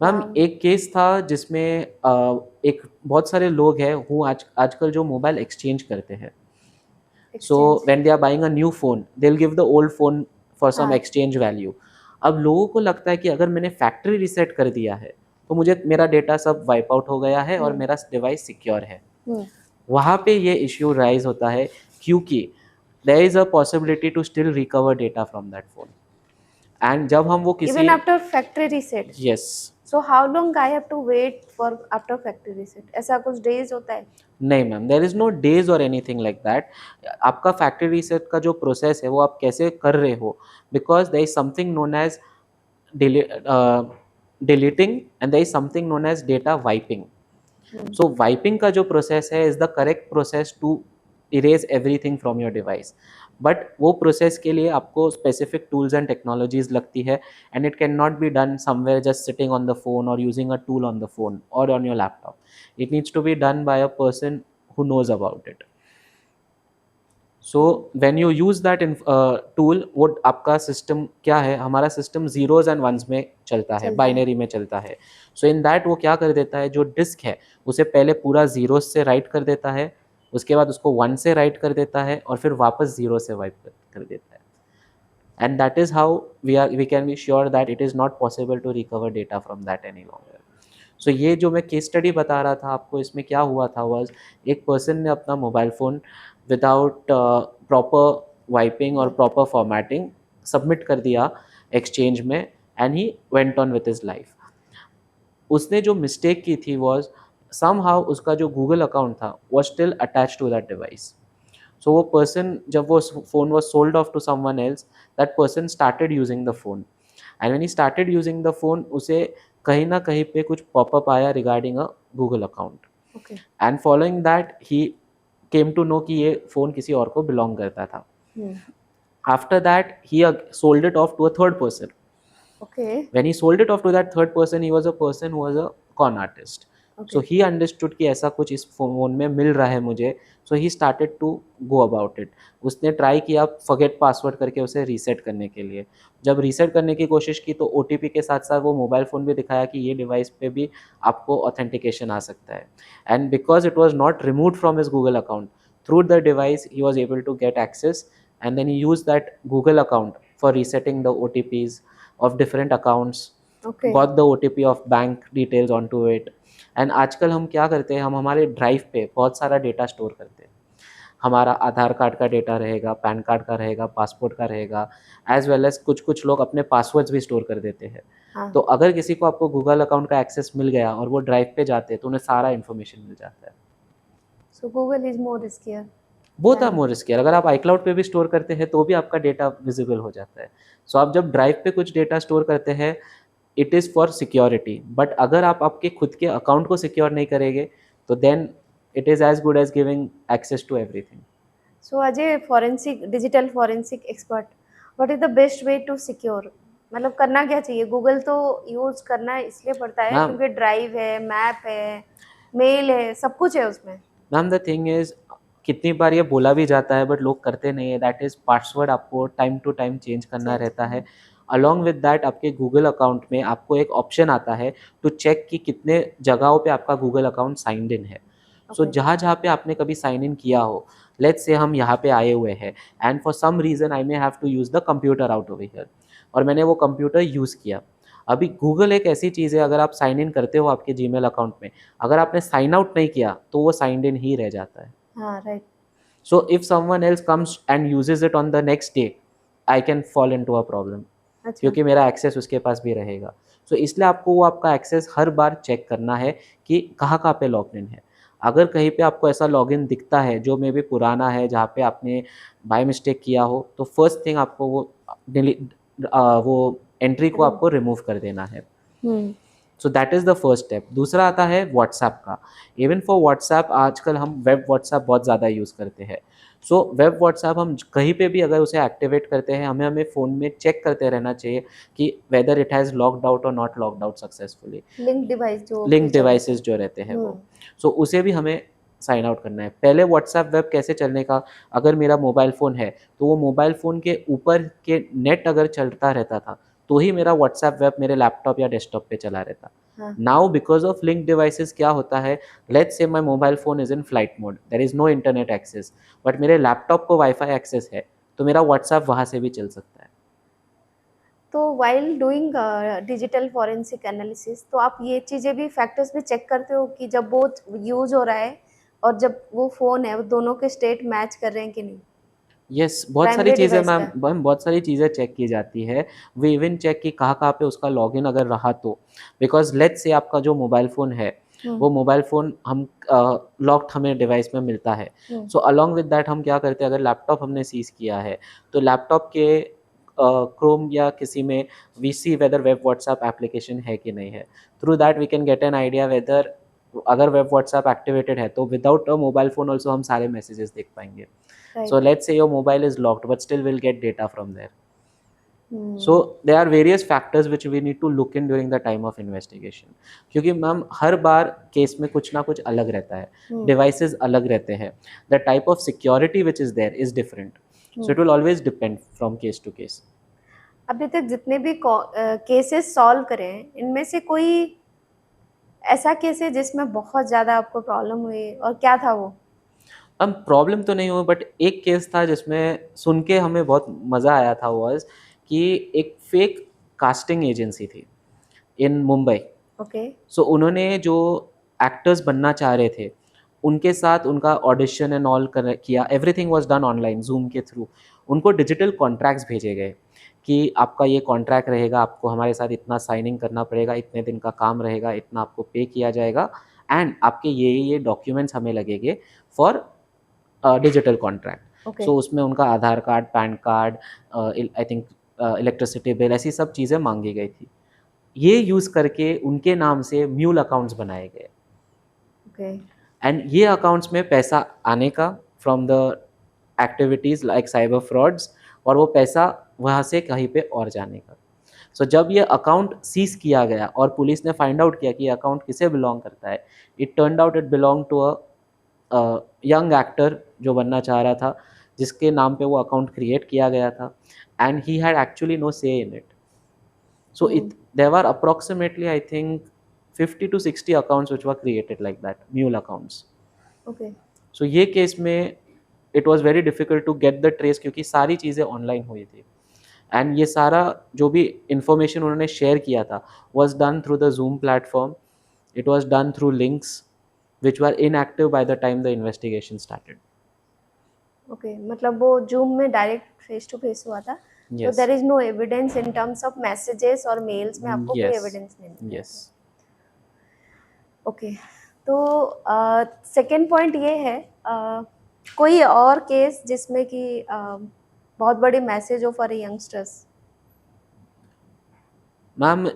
मैम एक केस था जिसमें एक बहुत सारे लोग हैं वो आजकल जो मोबाइल एक्सचेंज करते हैं, so when they are buying a new phone they will give the old phone for some exchange value. अब लोगों को लगता है कि अगर मैंने फैक्ट्री रीसेट कर दिया है तो मुझे मेरा डेटा सब वाइप आउट हो गया है और मेरा डिवाइस सिक्योर है। वहाँ पे ये इश्यू राइज होता है क्योंकि there is a possibility to still recover data from that phone, and जब हम वो किसी
even after factory reset?
Yes.
So how long I have to wait for after factory reset? ऐसा कुछ डेज होता है?
नहीं ma'am, there is no days और एनीथिंग लाइक दैट। आपका फैक्ट्री रीसेट का जो प्रोसेस है वो आप कैसे कर रहे हो, because there is something known as deleting and there is something known as data wiping. So wiping का जो प्रोसेस है is the correct process to erase everything from your device, but वो प्रोसेस के लिए आपको स्पेसिफिक टूल्स एंड टेक्नोलॉजीज लगती है, and it can not be done somewhere just sitting on the phone और using a tool on the phone और on your laptop. It needs to be done by a person who knows about it. So when you use that tool, वो आपका system क्या है, हमारा system zeros and once में चलता है, binary में चलता है. सो इन दैट वो क्या कर देता है, जो डिस्क है उसे पहले पूरा जीरो से राइट कर देता है, उसके बाद उसको वन से राइट कर देता है और फिर वापस जीरो से वाइप कर देता है. And that is how we can be sure that it is not possible to recover data from that any longer. So ये जो मैं केस स्टडी बता रहा था आपको, इसमें क्या हुआ था वाज एक पर्सन ने अपना mobile phone without proper wiping और प्रॉपर फॉर्मेटिंग सबमिट कर दिया एक्सचेंज में, and he went on with his life. उसने जो मिस्टेक की थी वाज समहाउ उसका जो गूगल अकाउंट था was still attach to that device. So वो पर्सन, जब वो phone was sold off to someone else, that person started using the phone, and when he started using the phone उसे कहीं ना कहीं पे कुछ पॉपअप आया regarding a Google account, and following that he came to know कि ये फ़ोन किसी और को बिलोंग करता था. After that he sold it off to a third person. When he sold it off to that third person, he was a person who was a con artist. So he understood कि ऐसा कुछ इस phone में मिल रहा है मुझे, so he started to go about it. उसने try किया forget password करके उसे रीसेट करने के लिए. जब रीसेट करने की कोशिश की तो OTP के साथ साथ वो मोबाइल फ़ोन भी दिखाया कि ये डिवाइस पे भी आपको ऑथेंटिकेशन आ सकता है. And because it was not removed from his Google account, through the device he was able to get access, and then he used that Google account for resetting the OTPs of different accounts, got the OTP of bank details onto it. And आजकल हम क्या करते हैं, हम हमारे drive पे बहुत सारा डेटा स्टोर करते हैं. हमारा आधार कार्ड का डेटा रहेगा, पैन कार्ड का रहेगा, पासपोर्ट का रहेगा, एज वेल एज कुछ लोग अपने पासवर्ड्स भी स्टोर कर देते हैं. तो अगर किसी को आपको गूगल अकाउंट का एक्सेस मिल गया और वो ड्राइव पे जाते हैं तो उन्हें सारा इन्फॉर्मेशन मिल जाता है.
So Google is more riskier.
Both are more riskier. अगर आप iCloud पे भी स्टोर करते हैं तो भी आपका डेटा विजिबल हो जाता है. सो आप जब ड्राइव पे कुछ डेटा स्टोर करते हैं, it is for security, but अगर आप आपके खुद के अकाउंट को सिक्योर नहीं करेंगे तो then it is as good as giving access to everything.
So as a forensic, digital forensic expert, what is the best way to secure? मतलब करना क्या चाहिए? गूगल तो यूज करना इसलिए पड़ता है क्योंकि ड्राइव है, मैप है, मेल है, सब कुछ है उसमें.
मैम द थिंग इज, कितनी बार ये बोला भी जाता है बट लोग करते नहीं है, दैट इज़ पासवर्ड आपको टाइम टू टाइम चेंज करना रहता है. अलॉन्ग विद दैट आपके गूगल अकाउंट में आपको एक ऑप्शन आता है टू चेक कि कितने जगहों पे आपका गूगल अकाउंट साइंड इन है. सो जहाँ जहाँ पे आपने कभी साइन इन किया हो, लेट्स से हम यहाँ पे आए हुए हैं and for some reason I may have to use the computer out over here, और मैंने वो कंप्यूटर यूज़ किया. अभी गूगल एक ऐसी चीज़ है, अगर आप साइन इन करते हो आपके जीमेल अकाउंट में, अगर आपने साइन आउट नहीं किया तो वो साइंड इन ही रह जाता है.
हाँ, right.
So if someone else comes and uses it on the next day, I can fall into a problem. क्योंकि मेरा एक्सेस उसके पास भी रहेगा. So इसलिए आपको वो आपका एक्सेस हर बार चेक करना है कि कहाँ पे लॉग इन है. अगर कहीं पे आपको ऐसा लॉगिन दिखता है जो मे भी पुराना है, जहाँ पे आपने बाय मिस्टेक किया हो, तो फर्स्ट थिंग आपको वो एंट्री को आपको रिमूव कर देना है. So that is the first step. दूसरा आता है व्हाट्सएप का। इवन फॉर व्हाट्सएप आजकल हम वेब व्हाट्सएप बहुत ज़्यादा यूज़ करते हैं। सो वेब व्हाट्सएप हम कहीं पे भी अगर उसे एक्टिवेट करते हैं, हमें हमें फ़ोन में चेक करते रहना चाहिए कि whether it has logged out और not logged out successfully.
Link device जो
लिंक
फीचर होता
डिवाइसेस जो रहते हैं वो, सो उसे भी हमें साइन आउट करना है। पहले व्हाट्सएप वेब कैसे चलने का, अगर मेरा मोबाइल फ़ोन है तो वो मोबाइल फ़ोन के ऊपर के नेट अगर चलता रहता था तो ही मेरा व्हाट्सएप वेब मेरे लैपटॉप या डेस्कटॉप पे चला रहता।
हाँ,
now because of link devices क्या होता है, let's say my mobile phone is in flight mode, there is no internet access, but मेरे लैपटॉप को वाईफाई एक्सेस है तो मेरा व्हाट्सएप वहाँ से भी चल सकता है।
तो while doing digital forensic analysis तो आप ये चीज़ें भी फैक्टर्स भी चेक करते हो कि जब वो यूज़ हो रहा है और जब वो फ़ोन है वो दोनों के स्टेट मैच कर रहे हैं कि नहीं,
यस, बहुत सारी
प्राइमरी
चीज़ें
डिवाइस
मैम
का।
मैम बहुत सारी चीज़ें चेक की जाती है। वी इवन चेक कि कहाँ-कहाँ पे उसका लॉगिन अगर रहा तो। बिकॉज़ लेट्स से आपका जो मोबाइल फ़ोन है, वो मोबाइल फ़ोन हम लॉक्ड हमें डिवाइस में मिलता है। सो अलोंग विद दैट हम क्या करते हैं, अगर लैपटॉप हमने सीज़ किया है, तो लैपटॉप के क्रोम या किसी में we see whether web WhatsApp application है कि नहीं है। Through that we can get an idea whether अगर वेब व्हाट्सएप एक्टिवेटेड है तो without a mobile phone also हम सारे मैसेजेस देख पाएँगे। So
right.
let's say your mobile is locked, but still we'll get data from there. So there are various factors which we need to look in during the time of investigation. क्योंकि ma'am हर बार case में कुछ ना कुछ अलग रहता है, devices अलग रहते हैं, the type of security which is there is different. So it will always depend from case to case.
अभी तक जितने भी केसेस सॉल्व करे हैं इनमें से कोई ऐसा केस है जिसमें बहुत ज़्यादा आपको प्रॉब्लम हुई और क्या था वो?
अब प्रॉब्लम तो नहीं हुई, बट एक केस था जिसमें सुन के हमें बहुत मज़ा आया था, वाज कि एक फेक कास्टिंग एजेंसी थी इन मुंबई।
ओके।
सो उन्होंने जो एक्टर्स बनना चाह रहे थे, उनके साथ उनका ऑडिशन एंड ऑल कर किया, everything was done online zoom के थ्रू। उनको डिजिटल कॉन्ट्रैक्ट्स भेजे गए कि आपका ये कॉन्ट्रैक्ट रहेगा, आपको हमारे साथ इतना साइनिंग करना पड़ेगा, इतने दिन का काम रहेगा, इतना आपको पे किया जाएगा एंड आपके ये डॉक्यूमेंट्स हमें लगेंगे for digital contract.
Okay.
So उसमें उनका Aadhaar card, PAN card, I think electricity bill, ऐसी सब चीज़ें माँगी गई थी। ये यूज़ करके उनके नाम से म्यूल अकाउंट्स बनाए गए
ओके।
एंड ये अकाउंट्स में पैसा आने का from the activities like cyber frauds, और वो पैसा वहाँ से कहीं पे और जाने का। सो जब ये अकाउंट सीज़ किया गया और पुलिस ने फाइंड आउट किया कि ये अकाउंट किसे बिलॉन्ग करता है, it turned out it belong to a young actor जो बनना चाह रहा था, जिसके नाम पे वो अकाउंट क्रिएट किया गया था and he had actually no say in it. So there were approximately, I think, 50 to 60 accounts which were created like that, mule accounts.
Okay.
So ये केस में it was very difficult to get the trace क्योंकि सारी चीज़ें online हुई थी and ये सारा जो भी इंफॉर्मेशन उन्होंने शेयर किया था was done through the Zoom platform. It was done through links which were inactive by the time the investigation started.
Okay, मतलब वो जूम में डायरेक्ट फेस टू फेस हुआ था, तो
Yes.
There is no evidence in terms of messages और mails में आपको कोई
Yes.
एविडेंस नहीं मिला।
Yes.
ओके। तो सेकंड पॉइंट ये है, कोई और केस जिसमें कि बहुत बड़ी मैसेज हो फॉर यंगस्टर्स।
मैम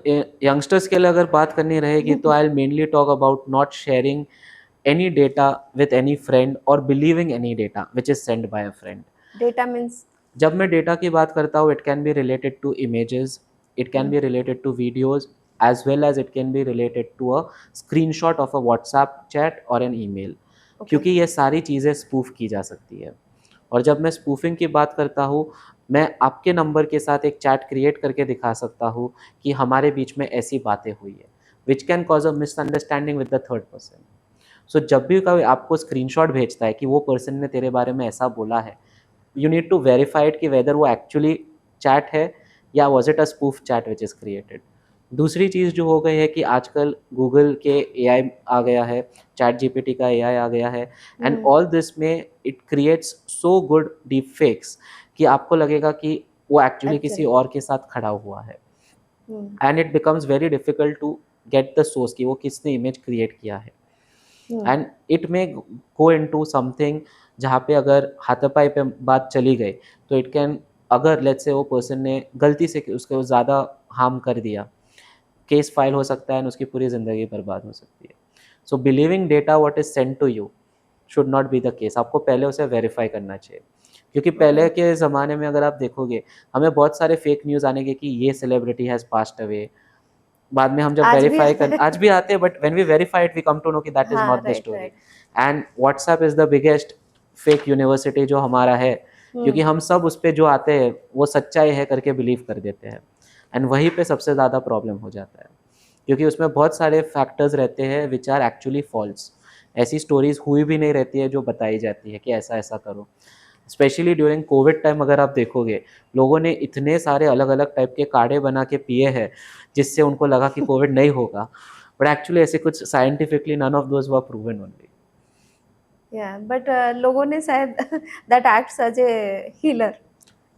यंगस्टर्स के लिए अगर बात करनी रहेगी तो I will mainly talk about not sharing any data with any friend or believing any data which is sent by a friend.
Data means?
जब मैं डेटा की बात करता हूँ, it can be related to images, it can be related to videos, as well as it can be related to a screenshot of a WhatsApp chat or an email. क्योंकि ये सारी चीज़ें स्पूफ की जा सकती है। और जब मैं स्पूफिंग की बात करता हूँ, मैं आपके नंबर के साथ एक चैट क्रिएट करके दिखा सकता हूँ कि हमारे बीच में ऐसी बातें हुई है, which can cause a misunderstanding with the third person. So जब भी कोई आपको स्क्रीनशॉट भेजता है कि वो पर्सन ने तेरे बारे में ऐसा बोला है, you need to verify it कि वेदर वो एक्चुअली चैट है या was it a spoof chat which is created. दूसरी चीज़ जो हो गई है कि आजकल गूगल के एआई आ गया है, चैट जीपीटी का एआई आ गया है एंड ऑल दिस में it creates so good deep fakes कि आपको लगेगा कि वो एक्चुअली किसी और के साथ खड़ा हुआ है and it becomes very difficult to get the source कि वो किसने इमेज क्रिएट किया है and it may go into something जहाँ पे अगर हाथापाई पे बात चली गई तो इट कैन, अगर लेट्स से वो पर्सन ने गलती से उसको ज़्यादा हार्म कर दिया केस फाइल हो सकता है और उसकी पूरी ज़िंदगी बर्बाद हो सकती है. So believing data what is send to you should not be the case. आपको पहले उसे वेरीफाई करना चाहिए, क्योंकि पहले के ज़माने में अगर आप देखोगे हमें बहुत सारे फेक न्यूज़ आने के कि ये सेलिब्रिटी हैज़ पास्ड अवे. बाद में हम जब
आज भी
वेरीफाई
आता
कर
है।
आज भी आते हैं, but when we verify it we come to know कि दैट इज
हाँ,
not the
right
story.
Right.
And WhatsApp is the biggest fake university जो हमारा है, क्योंकि हम सब उस पे जो आते हैं वो सच्चाई है करके बिलीव कर देते हैं. एंड वहीं पे सबसे ज़्यादा प्रॉब्लम हो जाता है, क्योंकि उसमें बहुत सारे फैक्टर्स रहते हैं विच आर एक्चुअली फॉल्स. ऐसी स्टोरीज हुई भी नहीं रहती है जो बताई जाती है कि ऐसा ऐसा करो. स्पेशली ड्यूरिंग कोविड टाइम अगर आप देखोगे, लोगों ने इतने सारे अलग अलग टाइप के काढ़े बना के पिए हैं जिससे उनको लगा कि कोविड नहीं होगा, बट एक्चुअली ऐसे कुछ scientifically none of those were proven only.
Yeah but लोगों ने शायद that acts as a healer.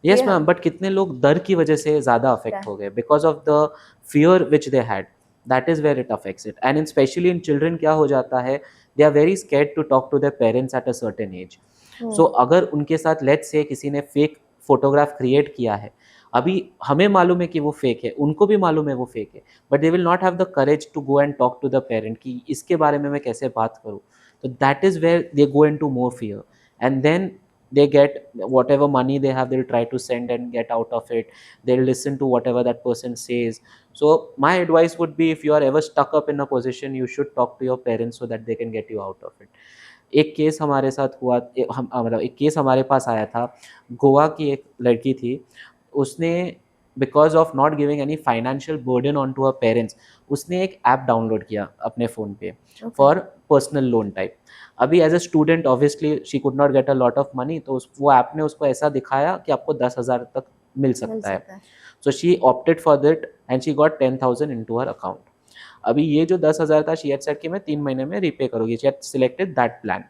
Yes
ये
मैम,
हम
बट कितने लोग डर की वजह से ज़्यादा अफेक्ट हो गए because of the fear which they had. That is where it affects it. And in especially in children क्या हो जाता है, they are very scared to talk to their parents at a certain age. So अगर उनके साथ let's say किसी ने fake photograph create किया है, अभी हमें मालूम है कि वो फेक है, उनको भी मालूम है वो फेक है, but they will not have the courage to go and talk to the parent कि इसके बारे में मैं कैसे बात करूँ. तो that is where they go into more fear. And then they get whatever money they have, they'll try to send and get out of it. They'll listen to whatever that person says. So my advice would be, if you are ever stuck up in a position, you should talk to your parents so that they can get you out of it. एक case हमारे साथ हुआ, मतलब एक case हमारे पास आया था. गोवा की एक लड़की थी, उसने because of not giving any financial burden on to her parents, उसने एक ऐप डाउनलोड किया अपने फ़ोन पे फॉर पर्सनल लोन टाइप. अभी as a student obviously she could not get a lot of money, तो वो ऐप ने उसको ऐसा दिखाया कि आपको 10,000 तक मिल सकता है. So she opted for that and she got 10,000 into her account. अभी ये जो 10,000 था, शी हैड सेड कि मैं 3 महीने में रीपे करूँगी. She had selected that plan.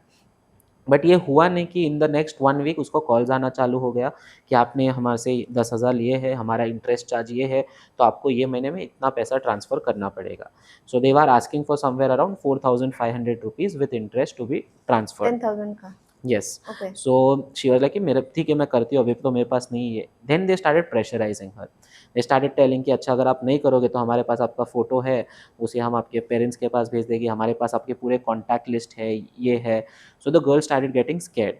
But ये हुआ नहीं कि इन द नेक्स्ट 1 वीक उसको कॉल्स आना चालू हो गया कि आपने हमारे से 10,000 लिए हैं, हमारा इंटरेस्ट चार्ज ये है, तो आपको ये महीने में इतना पैसा ट्रांसफ़र करना पड़ेगा. So they are asking for somewhere around 4,500 rupees with interest to be transferred.
10,000 का।
Yes.
Okay.
So she was like कि मेरा ठीक है, मैं करती हूँ, अभी तो मेरे पास नहीं है. Then they started pressurising her. They started telling कि अच्छा अगर आप नहीं करोगे तो हमारे पास आपका फ़ोटो है, उसे हम आपके पेरेंट्स के पास भेज देंगे, हमारे पास आपके पूरे कॉन्टैक्ट लिस्ट है, ये है. So the girl started getting scared.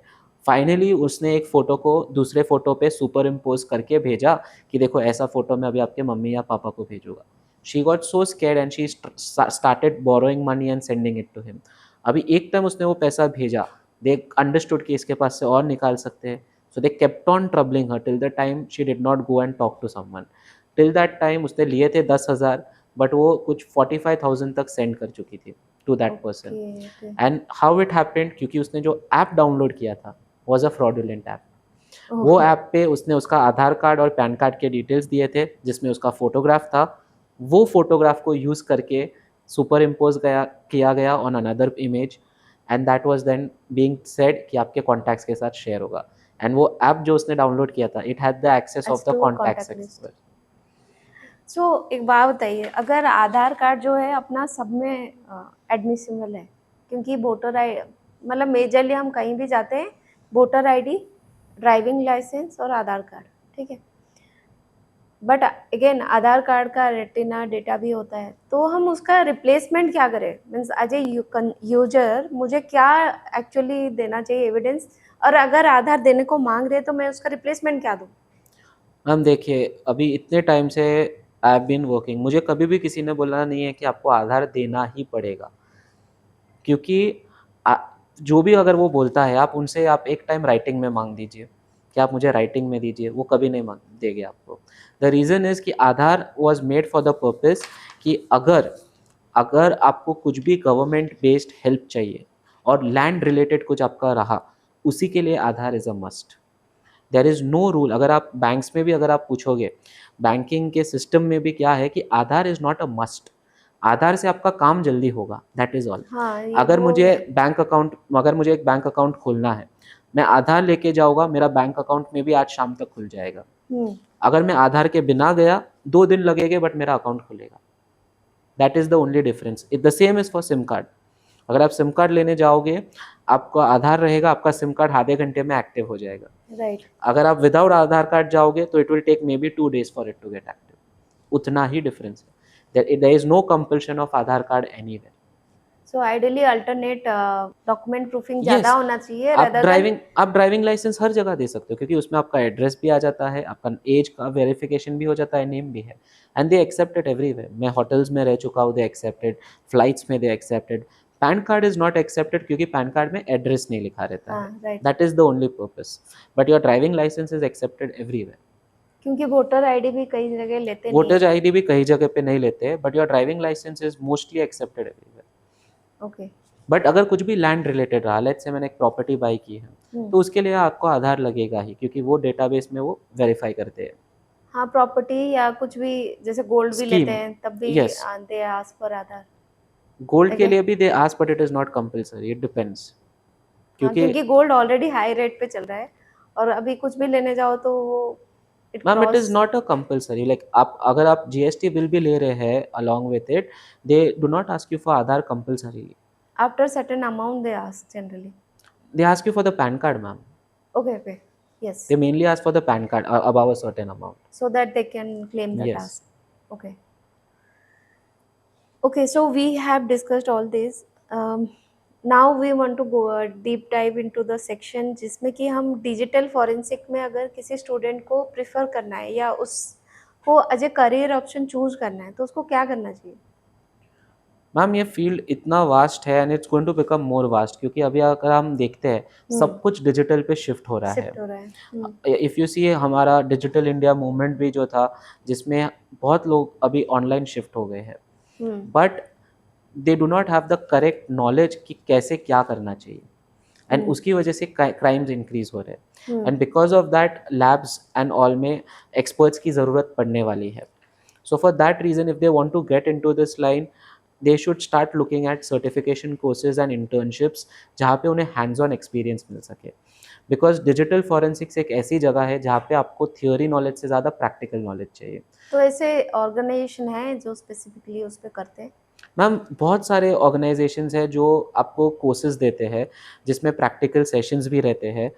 Finally उसने एक फ़ोटो को दूसरे फ़ोटो पे सुपर इम्पोज करके भेजा कि देखो ऐसा फ़ोटो मैं अभी आपके मम्मी या पापा को भेजूँगा. She got so scared and she started borrowing money and sending it to him. अभी एक टाइम उसने वो पैसा भेजा, they understood कि इसके पास से और निकाल सकते हैं. So they kept on troubling her till the time she did not go and talk to someone. Till that time उसने लिए थे 10,000, बट वो कुछ 45,000 तक सेंड कर चुकी थी to that person. And how it happened, क्योंकि उसने जो ऐप डाउनलोड किया था वॉज अ फ्रॉडुलेंट ऐप. वो ऐप पे उसने उसका आधार कार्ड और पैन कार्ड के डिटेल्स दिए थे जिसमें उसका फोटोग्राफ था. वो फोटोग्राफ को यूज़ करके सुपर इम्पोज किया गया on another image, and that was then being said कि आपके कॉन्टैक्ट्स के साथ शेयर होगा. एंड वो ऐप जो उसने डाउनलोड किया था, it had the access of the contacts.
So एक बात बताइए, अगर आधार कार्ड जो है अपना सब में एडमिसिबल है, क्योंकि वोटर आई मतलब मेजरली हम कहीं भी जाते हैं, वोटर आईडी, ड्राइविंग लाइसेंस और आधार कार्ड, ठीक है. बट अगेन आधार कार्ड का रेटिना डेटा भी होता है, तो हम उसका रिप्लेसमेंट क्या करें? मीन्स एज ए यूजर मुझे क्या एक्चुअली देना चाहिए एविडेंस, और अगर आधार देने को मांग रहे तो मैं उसका रिप्लेसमेंट क्या दूँ?
मैम देखिए, अभी इतने टाइम से आई हैव बीन वर्किंग, मुझे कभी भी किसी ने बोला नहीं है कि आपको आधार देना ही पड़ेगा. क्योंकि जो भी अगर वो बोलता है, आप उनसे आप एक टाइम राइटिंग में मांग दीजिए कि आप मुझे राइटिंग में दीजिए, वो कभी नहीं मांग देंगे आपको. द रीज़न इज़ कि Aadhaar was made for the purpose कि अगर आपको कुछ भी गवर्नमेंट बेस्ड हेल्प चाहिए और लैंड रिलेटेड कुछ आपका रहा, उसी के लिए Aadhaar is a must. There is no rule. अगर आप बैंक्स में भी अगर आप पूछोगे, बैंकिंग के सिस्टम में भी क्या है कि आधार इज़ नॉट अ मस्ट. आधार से आपका काम जल्दी होगा, दैट इज़ ऑल.
हाँ,
अगर मुझे एक बैंक अकाउंट खोलना है, मैं आधार लेके जाऊँगा, मेरा बैंक अकाउंट में भी आज शाम तक खुल जाएगा. अगर मैं आधार के बिना गया, 2 दिन लगेंगे बट मेरा अकाउंट खुलेगा. That is the only difference. The same is for SIM card. अगर आप सिम कार्ड लेने जाओगे, आपका आधार रहेगा, आपका सिम कार्ड आधे घंटे में एक्टिव हो जाएगा.
राइट.
अगर आप विदाउट आधार कार्ड जाओगे तो it will take maybe 2 days for it to get active. उतना ही डिफरेंस है. there is no compulsion of Aadhaar card anywhere.
So ideally alternate document proofing
Yes,
ज़्यादा होना चाहिए
आप
rather than
ड्राइविंग लाइसेंस हर जगह दे सकते हो, क्योंकि उसमें आपका एड्रेस भी आ जाता है, आपका एज का वेरिफिकेशन भी हो जाता है, नेम भी है, and they accept it everywhere. मैं होटल्स में रह चुका हूँ, दे एक्सेप्टेड. फ्लाइट्स में they accepted. PAN card is not accepted क्योंकि पैन कार्ड में एड्रेस नहीं लिखा रहता है.
हाँ right,
that is the only purpose. But your driving licence is accepted everywhere.
क्योंकि वोटर आईडी भी कई जगह लेते नहीं
वोटर
है.
आईडी भी कई जगह पे नहीं लेते, but your driving licence is mostly accepted everywhere.
Okay.
But अगर कुछ भी लैंड रिलेटेड रहा, लेट्स से मैंने एक प्रॉपर्टी बाई की है, तो उसके लिए आपको आधार लगेगा ही, क्योंकि वो डेटाबेस में वो वेरीफाई करते हैं.
हाँ प्रॉपर्टी या कुछ भी जैसे गोल्ड भी लेते
स्कीम,
हैं तब भी
yes.
They ask for Aadhaar.
Gold के
Okay.
लिए भी they ask, but it is not compulsory, it depends.
हाँ क्योंकि गोल्ड ऑलरेडी हाई रेट पे चल रहा है और अभी कुछ भी लेने जाओ तो वो it
ma'am it is
cross
not a compulsory. Like आप अगर आप जीएसटी बिल भी ले रहे हैं along with it, they do not ask you for Aadhaar compulsory.
After certain amount they ask generally.
They ask you for the pan card, ma'am.
Okay okay yes.
They mainly ask for the PAN card above a certain amount.
So that they can claim the
Yes.
task. Okay. Okay, so we have discussed all this. Now we want to go a deep dive into the section जिसमें कि हम digital forensic में अगर किसी student को prefer करना है या उसको as a career option choose करना है तो उसको क्या करना चाहिए.
मैम ये फील्ड इतना वास्ट है and it's going to become more vast, क्योंकि अभी अगर हम देखते हैं सब कुछ डिजिटल पे शिफ्ट हो रहा है.
शिफ्ट हो रहा है.
इफ़ यू सी हमारा डिजिटल इंडिया मूवमेंट भी जो था, जिसमें बहुत लोग अभी ऑनलाइन शिफ्ट हो गए हैं, but they do not have the correct knowledge कि कैसे क्या करना चाहिए, एंड उसकी वजह से क्राइम्स इंक्रीज हो रहे हैं. And because of that labs and all में एक्सपर्ट्स की ज़रूरत पड़ने वाली है. So for that reason if they want to get into this line, they should start looking at certification courses and internships जहाँ पे उन्हें hands on experience मिल सके. बिकॉज डिजिटल फॉरेंसिक्स एक ऐसी जगह है जहाँ पे आपको थियोरी नॉलेज से ज़्यादा प्रैक्टिकल नॉलेज चाहिए.
तो ऐसे ऑर्गेनाइजेशन है जो स्पेसिफिकली उस पर करते हैं.
मैम बहुत सारे ऑर्गेनाइजेशंस हैं जो आपको कोर्सेज देते हैं जिसमें प्रैक्टिकल सेशंस भी रहते हैं,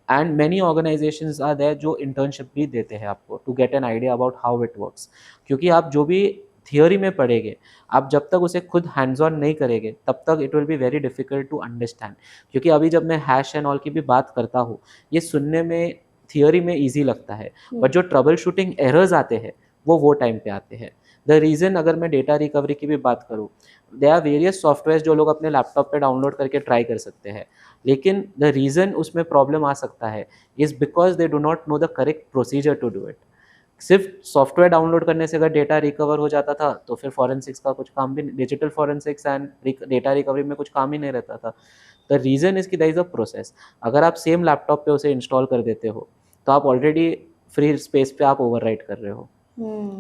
and many organisations are there जो इंटर्नशिप भी देते हैं आपको to get an idea about how it works. क्योंकि आप जो भी थियोरी में पढ़ेंगे, आप जब तक उसे खुद हैंड्स ऑन नहीं करेंगे तब तक it will be very difficult to understand. क्योंकि अभी जब मैं हैश एंड ऑल की भी बात करता हूँ, ये सुनने में थियोरी में ईजी लगता है, बट जो ट्रबल शूटिंग एरर्स आते हैं वो टाइम पे आते हैं. द रीज़न, अगर मैं डेटा रिकवरी की भी बात करूँ, दे आर वेरियस सॉफ्टवेयर जो लोग अपने लैपटॉप पे डाउनलोड करके ट्राई कर सकते हैं, लेकिन द रीज़न उसमें प्रॉब्लम आ सकता है is because they do not know the correct procedure to do it. सिर्फ सॉफ्टवेयर डाउनलोड करने से अगर डेटा रिकवर हो जाता था तो फिर फॉरेंसिक्स का कुछ काम भी, digital forensics and data recovery में कुछ काम ही नहीं रहता था. द रीज़न इज़ कि दैट इज़ अ प्रोसेस. अगर आप सेम लैपटॉप पे उसे इंस्टॉल कर देते हो तो आप ऑलरेडी फ्री स्पेस पे आप ओवरराइट कर रहे हो.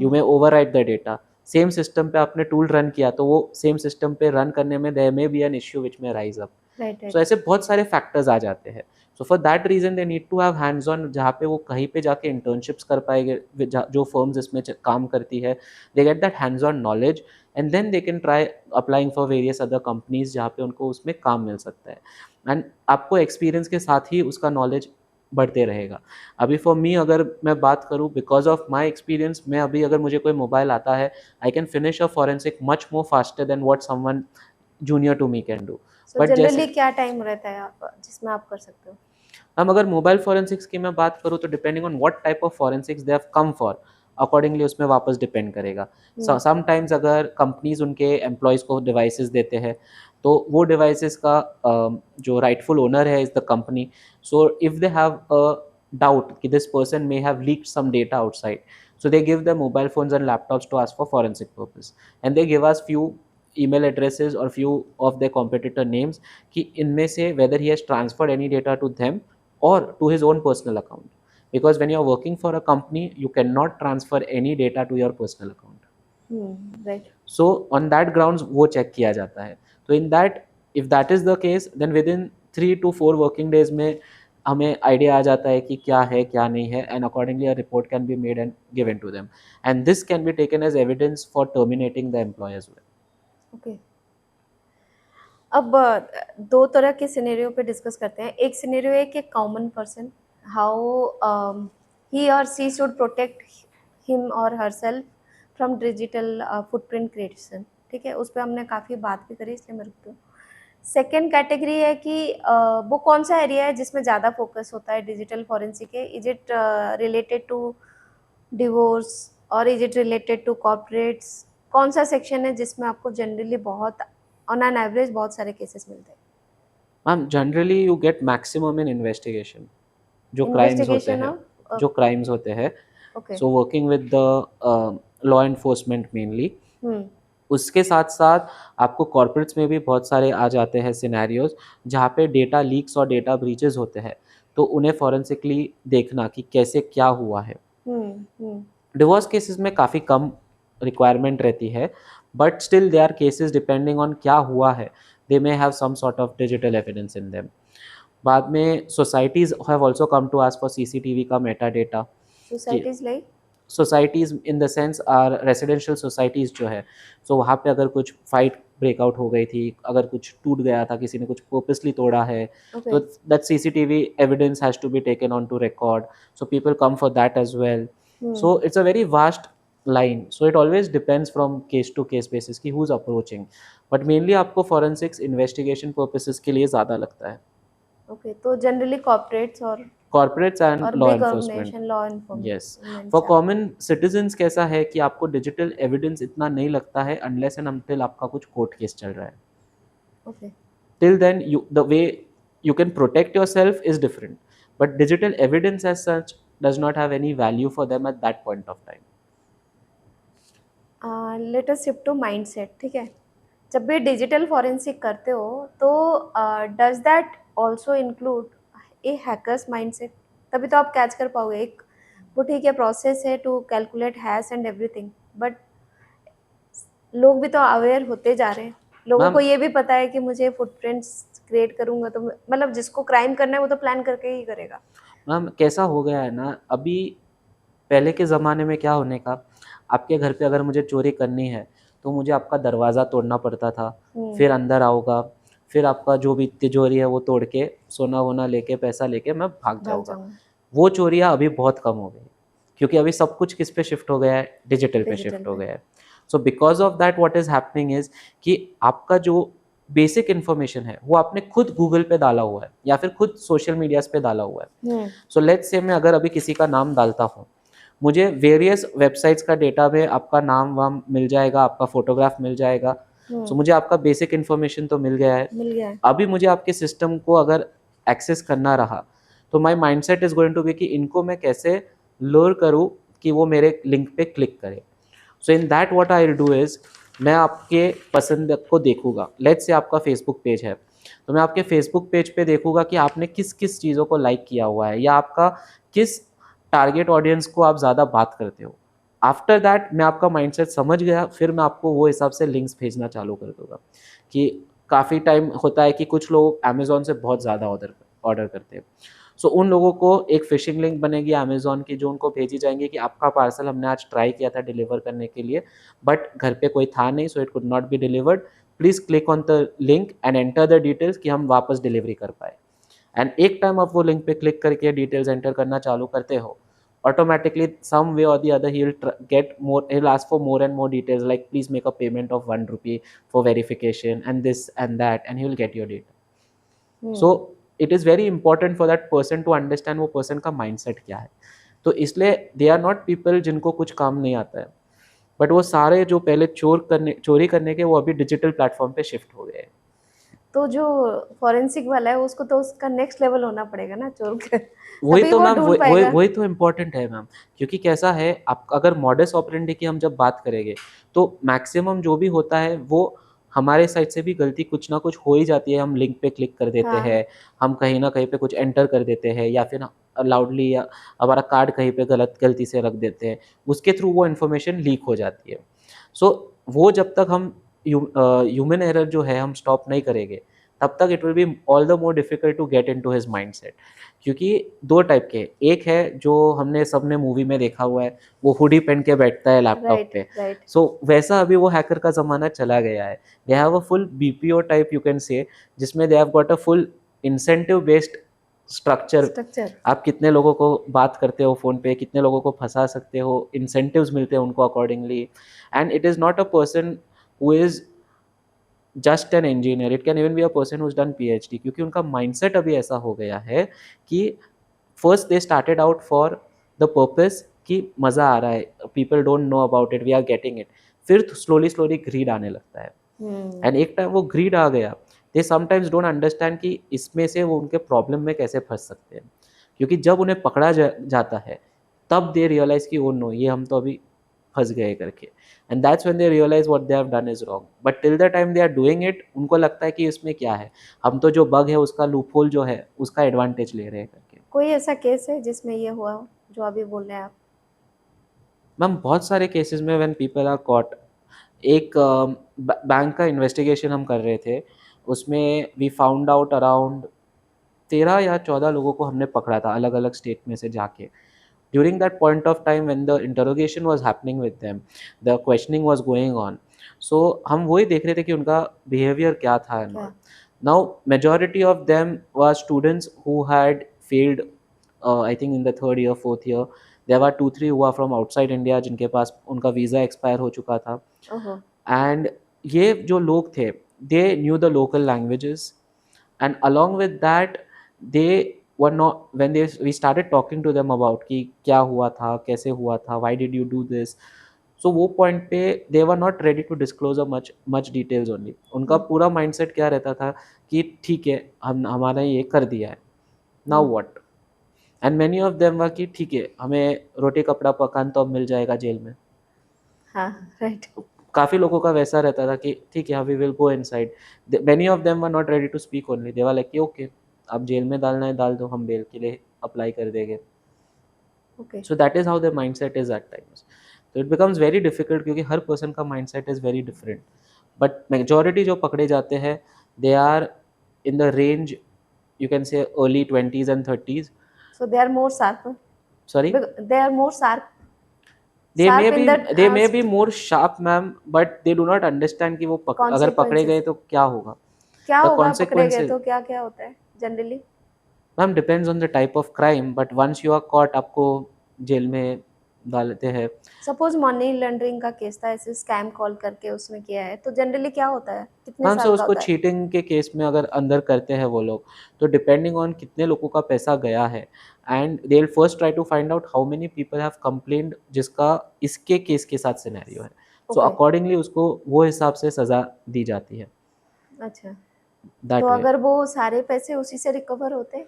You may overwrite the data. Same system पे आपने टूल रन किया तो वो सेम सिस्टम पे रन करने में there may be an issue which may rise up. So ऐसे बहुत सारे फैक्टर्स आ जाते हैं. So for that reason they need to have hands on, जहाँ पे वो कहीं पे जाके इंटर्नशिप्स कर पाएंगे, जो फर्म्स इसमें काम करती है, they get that hands on knowledge and then they can try applying for various other companies जहाँ पे उनको उसमें काम मिल सकता है. एंड आपको एक्सपीरियंस के साथ ही उसका नॉलेज बढ़ते रहेगा. अभी फॉर मी अगर मैं बात करूँ, बिकॉज ऑफ माई एक्सपीरियंस, मैं अभी अगर मुझे कोई मोबाइल आता है, I can finish a forensic much more faster than what someone junior to me can do.
So generally क्या टाइम रहता है आप जिसमें आप कर सकते हो.
हम अगर मोबाइल फॉरेंसिक्स की मैं बात करूँ तो depending on what type of forensics they have come for, accordingly उसमें वापस डिपेंड करेगा. समटाइम्स अगर कंपनीज उनके एम्प्लॉयज़ को डिवाइसेस देते हैं तो वो डिवाइसेस का जो राइटफुल ओनर है is the company. So if they have a doubt कि this person may have leaked some data outside, so they give their mobile phones and laptops to ask for forensic purpose, and they give us few email addresses or few of their competitor names कि इनमें से whether he has transferred any data to them or to his own personal account, because when you are working for a company you cannot transfer any data to your personal account.
Right.
So on that grounds वो check किया जाता है. तो in that, if that is the case, then within 3 to 4 working days में हमें idea आ जाता है कि क्या है क्या नहीं है, and accordingly a report can be made and given to them, and this can be taken as evidence for terminating the employee as well.
Okay. अब दो तरह के सिनेरियो पे डिस्कस करते हैं. एक सिनेरियो है कि कॉमन पर्सन हाउ ही और सी शुड प्रोटेक्ट हिम और herself from digital footprint creation, ठीक है, उस पर हमने काफ़ी बात भी करी, इसलिए मैं रुकती हूँ। सेकेंड कैटेगरी है कि वो कौन सा एरिया है जिसमें ज़्यादा फोकस होता है डिजिटल फॉरेंसिक के, is it related to divorce और is it related to corporates, कौन सा सेक्शन है जिसमें आपको जनरली बहुत ऑन एन एवरेज बहुत सारे केसेस मिलते हैं?
Ma'am generally you get maximum in investigation, जो क्राइम्स होते
इन्वेस्टिगेशन
हैं,
ऑफ,
जो क्राइम्स होते हैं,
okay,
so working with the law enforcement mainly. उसके साथ साथ आपको कॉर्पोरेट्स में भी बहुत सारे आ जाते हैं सिनेरियोज जहाँ पे डेटा लीक्स और डेटा ब्रीचेस होते हैं, तो उन्हें फॉरेंसिकली देखना कि कैसे क्या हुआ है। डिवोर्स केसेस में काफ़ी कम रिक्वायरमेंट रहती है, but still they are cases depending on क्या हुआ है, they may have some sort of digital evidence in them. बाद में societies have also come to ask for CCTV का meta data.
Societies like,
societies in the sense are residential societies जो है, सो वहाँ पे अगर कुछ फाइट ब्रेकआउट हो गई थी, अगर कुछ टूट गया था, किसी ने कुछ पर्पसली तोड़ा है, तो that CCTV evidence has to be taken on to record, so people come for that as well. So it's a very vast line, so it always depends from case to case basis की who is approaching, but mainly आपको forensics investigation purposes के लिए ज़्यादा लगता है।
Okay, तो generally corporates और
corporates and law
big
enforcement.
Organisation law
yes,
enforcement
for common citizens कैसा है कि आपको डिजिटल एविडेंस इतना नहीं लगता है अनलेस एंड अनटिल आपका कुछ कोर्ट केस चल रहा है।
Okay,
till then you the way you can protect yourself is different, but digital evidence as such does not have any value for them at that point of time.
Let us shift to mindset, ठीक है, जब भी digital forensic करते हो तो does that also include a hackers mindset? तभी तो आप कैच कर पाओगे। एक वो ठीक है प्रोसेस है to calculate hash and everything, but लोग भी तो अवेयर होते जा रहे हैं, लोगों
मैम
को ये भी पता है कि मुझे फुटप्रिंट्स क्रिएट करूंगा तो मतलब जिसको क्राइम करना है वो तो प्लान करके ही करेगा।
मैम कैसा हो गया है ना, अभी पहले के ज़माने में क्या होने का, आपके घर पे अगर मुझे चोरी करनी है तो मुझे आपका दरवाज़ा तोड़ना पड़ता था, फिर अंदर आओगा, फिर आपका जो भी तिजोरी है वो तोड़ के सोना वोना लेके पैसा लेके मैं भाग जाऊँगा। वो चोरियाँ अभी बहुत कम हो गई, क्योंकि अभी सब कुछ किस पे शिफ्ट हो गया है, डिजिटल पे शिफ्ट हो गया है। So because of that what is happening is कि आपका जो बेसिक इन्फॉर्मेशन है वो आपने खुद गूगल पे डाला हुआ है या फिर खुद सोशल मीडियाज पे डाला हुआ है। सो लेट्स से मैं अगर अभी किसी का नाम डालता हूँ, मुझे वेरियस वेबसाइट्स का डेटा में आपका नाम वाम मिल जाएगा, आपका फोटोग्राफ मिल जाएगा। सो मुझे आपका बेसिक इन्फॉर्मेशन तो मिल गया है। अभी मुझे आपके सिस्टम को अगर एक्सेस करना रहा तो my mindset is going to be कि इनको मैं कैसे लूर करूँ कि वो मेरे लिंक पे क्लिक करे। So in that what I will do is, मैं आपके पसंद को देखूंगा। लेट्स से आपका फेसबुक पेज है, तो मैं आपके फेसबुक पेज पे देखूंगा कि आपने किस किस चीज़ों को लाइक किया हुआ है या आपका किस टारगेट ऑडियंस को आप ज़्यादा बात करते हो। आफ्टर दैट मैं आपका माइंडसेट समझ गया, फिर मैं आपको वो हिसाब से लिंक्स भेजना चालू कर दूंगा। कि काफ़ी टाइम होता है कि कुछ लोग अमेज़ॉन से बहुत ज़्यादा ऑर्डर करते हैं, सो उन लोगों को एक फिशिंग लिंक बनेगी अमेज़ॉन की जो उनको भेजी जाएंगी कि आपका पार्सल हमने आज ट्राई किया था डिलीवर करने के लिए, बट घर पे कोई था नहीं, so it could not be delivered, please click on the link and enter the details कि हम वापस डिलीवरी कर पाए। एंड एक टाइम आप वो लिंक पे क्लिक करके डिटेल्स एंटर करना चालू करते हो, automatically some way or the other he'll ask for more and more details, like please make a payment of 1 rupee for verification and this and that, and he will get your data. So it is very important for that person to understand वो person का mindset क्या है। तो इसलिए they are not people जिनको कुछ काम नहीं आता है, बट वो सारे जो पहले चोरी करने के वो अभी डिजिटल प्लेटफॉर्म पे शिफ्ट हो गए हैं।
तो जो फॉरेंसिक वाला है उसको तो उसका नेक्स्ट लेवल होना पड़ेगा ना चोर के,
वही
तभी
तो
वो
मैम,
ढूंढ पाएगा।
वही तो इम्पोर्टेंट है मैम, क्योंकि कैसा है, आप अगर मॉडस ऑपरेंडी की हम जब बात करेंगे तो मैक्सिमम जो भी होता है वो हमारे साइड से भी गलती कुछ ना कुछ हो ही जाती है। हम लिंक पे क्लिक कर देते
हाँ।
हैं, हम कहीं ना कहीं पे कुछ एंटर कर देते हैं, या फिर लाउडली या हमारा कार्ड कहीं पे गलती से रख देते हैं, उसके थ्रू वो इन्फॉर्मेशन लीक हो जाती है। सो वो जब तक हम ह्यूमन एरर जो है हम स्टॉप नहीं करेंगे, तब तक it will be all the more difficult to get into his mindset. क्योंकि दो टाइप के, एक है जो हमने सबने मूवी में देखा हुआ है, वो हुडी पहन के बैठता है लैपटॉप पे, सो वैसा अभी वो हैकर का ज़माना चला गया है। They have a full BPO type you can say, जिसमें they have got a full incentive based structure,
structure.
आप कितने लोगों को बात करते हो फ़ोन पे, कितने लोगों को फंसा सकते हो, इंसेंटिव्स मिलते हैं उनको accordingly. And it is not a person who is just an engineer, it can even be a person who is done PhD, क्योंकि उनका माइंडसेट अभी ऐसा हो गया है कि first they started out for the purpose कि मज़ा आ रहा है, people don't know about it, we are getting it. फिर स्लोली स्लोली ग्रीड आने लगता है, एंड एक टाइम वो ग्रीड आ गया, दे समटाइम्स डोंट अंडरस्टैंड कि इसमें से वो उनके प्रॉब्लम में कैसे फंस सकते हैं, क्योंकि जब उन्हें पकड़ा जाता है तब दे रियलाइज कि ओ नो, ये हम तो अभी फंस गए करके, and that's when they realise what they have done is wrong. But till the time they are doing it, उनको लगता है कि इसमें क्या है, हम तो जो बग है उसका लूप होल जो है उसका एडवांटेज ले रहे हैं करके।
कोई ऐसा केस है जिसमें ये हुआ हो जो अभी बोल रहे हैं आप?
मैम बहुत सारे केसेस में व्हेन पीपल आर कॉट, एक बैंक का इन्वेस्टिगेशन हम कर रहे थे, उसमें वी फाउंड आउट अराउंड 13 या 14 लोगों को हमने पकड़ा था अलग अलग स्टेट में से जाके। During that point of time when the interrogation was happening with them, the questioning was going on, so हम वही देख रहे थे कि उनका बिहेवियर क्या था and all. Now majority of them were students who had failed, I think in the third year fourth year. There were 2-3 who are from outside India, जिनके पास उनका वीज़ा एक्सपायर हो चुका था।
ओहो।
एंड ये जो लोग थे, they knew the local languages, and along with that they were not, when they we started talking to them about कि क्या हुआ था, कैसे हुआ था, why did you do this, so वो point पे they were not ready to disclose a much details only। उनका पूरा mindset क्या रहता था कि ठीक है, हम हमारा ये कर दिया है, now what, and many of them were कि ठीक है, हमें रोटी कपड़ा मकान तो अब मिल जाएगा जेल में।
हाँ, राइट।
काफ़ी लोगों का वैसा रहता था कि ठीक है, we will go inside. Many of them were not ready to speak only, they were like कि ओके, अब जेल में डालना है डाल दो, हम बेल के लिए अप्लाई कर देंगे।
Okay.
So that is how the mindset is at times. तो इट बिकम्स वेरी डिफिकल्ट, क्योंकि हर पर्सन का mindset is very different. But majority जो पकड़े जाते हैं, they are in the range, you can say early 20s and 30s।
So they are more sharper.
Sorry?
They are more sharp.
They
Sharp
may
in
be
that
they may be more sharp, ma'am, but they do not understand कि वो अगर पकड़े गए
consequences.
तो क्या होगा।
क्या
The
होगा पकड़े गए
consequences,
तो क्या क्या होता है generally?
Ma'am, depends on the type of crime, but once you are caught, आपको जेल में डालते हैं।
सपोज मनी लॉन्ड्रिंग का केस था, ऐसे स्कैम कॉल करके उसमें किया है, तो जनरली क्या होता है, कितने
मैम, से
साल का
उसको
होता है?
चीटिंग के केस में अगर अंदर करते हैं वो लोग, तो डिपेंडिंग ऑन कितने लोगों का पैसा गया है, and they will first try to find out how many people have complained जिसका इसके केस के साथ सिनेरियो है, सो
Okay.
अकॉर्डिंगली उसको वो हिसाब से सज़ा दी जाती है।
अच्छा,
दैट
तो
वे।
अगर वो सारे पैसे उसी से रिकवर होते हैं?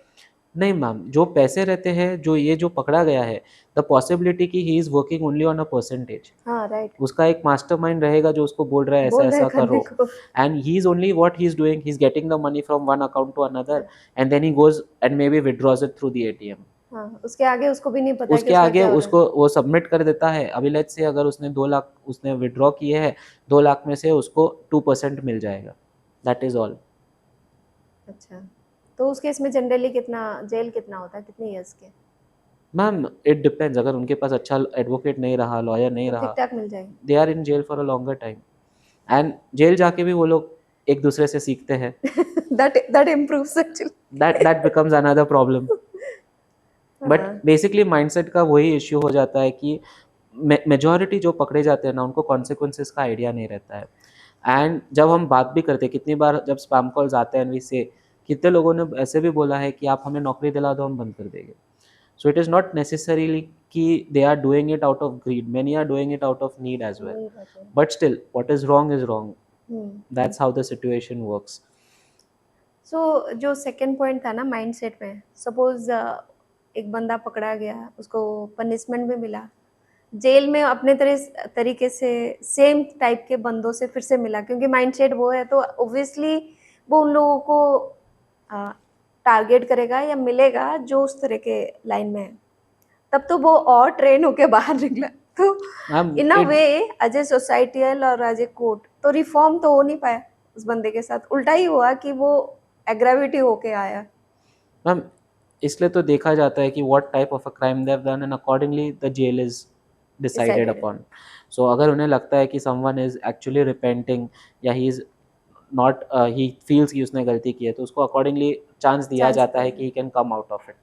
नहीं मैम, जो पैसे रहते हैं, जो ये जो पकड़ा गया है, द पॉसिबिलिटी कि he is working only on a percentage,
हाँ, राइट।
उसका एक मास्टरमाइंड रहेगा जो उसको बोल रहा है ऐसा
बोल रहे
ऐसा
करने
करो,
को।
And he is only what he is doing, he is getting the money from one account to another, and then he goes and maybe withdraws it through the ATM.
हाँ, उसके आगे उसको भी नहीं पता है कि
उसके
उसका
आगे
क्या हो रहा है।
उसको वो सबमिट कर देता है। अभी लेट्स से अगर उसने 2 लाख उसने विड्रॉ किए हैं, 2 लाख में से उसको 2% मिल जाएगा, दैट इज ऑल।
अच्छा, तो उस केस में जनरली कितना जेल कितना होता है, कितने इयर्स के?
मैम, इट डिपेंड्स, अगर उनके पास अच्छा एडवोकेट नहीं रहा, लॉयर नहीं
तो ठीक
रहा,
ठाक मिल जाएगी।
They are in jail for a longer time, and jail जाके भी वो लोग एक दूसरे से सीखते हैं।
that improves actually.
That becomes another problem. But
हाँ,
बेसिकली माइंडसेट का वही इश्यू हो जाता है कि मेजॉरिटी जो पकड़े जाते हैं ना, उनको कॉन्सिक्वेंसेस का आइडिया नहीं रहता है। एंड जब हम बात भी करते हैं, कितनी बार जब स्पैम कॉल्स आते हैं, वी से कितने लोगों ने ऐसे भी बोला है कि आप हमें नौकरी दिला दो, हम बंद कर देंगे। So it is not necessarily कि they are doing it out of greed, many are doing it out of need as well,
वही बात है।
But still what is wrong is wrong, that's
hmm.
How the situation works.
So जो second point था ना mindset में, suppose एक बंदा पकड़ा गया, उसको पनिशमेंट भी मिला, जेल में अपने तरीके से सेम टाइप के बंदों से फिर से मिला, क्योंकि माइंडसेट वो है, तो ऑब्वियसली वो उन लोगों को टारगेट करेगा या मिलेगा जो उस तरह के लाइन में है, तब तो वो और ट्रेन होके बाहर निकला। तो
ma'am,
in a way as a societal और एज ए कोर्ट तो रिफॉर्म तो हो नहीं पाया उस बंदे के साथ, उल्टा ही हुआ कि वो एग्रेविटी होके आया।
मैम, इसलिए तो देखा जाता है कि what type of a crime they have done, and accordingly the jail is decided
decided.
Upon. So अगर उन्हें लगता है कि समवन इज एक्चुअली रिपेंटिंग, या he is not he feels कि उसने गलती की है, तो उसको अकॉर्डिंगली चांस दिया
चांस
जाता
दिया
है
है।
कि he can come out of it,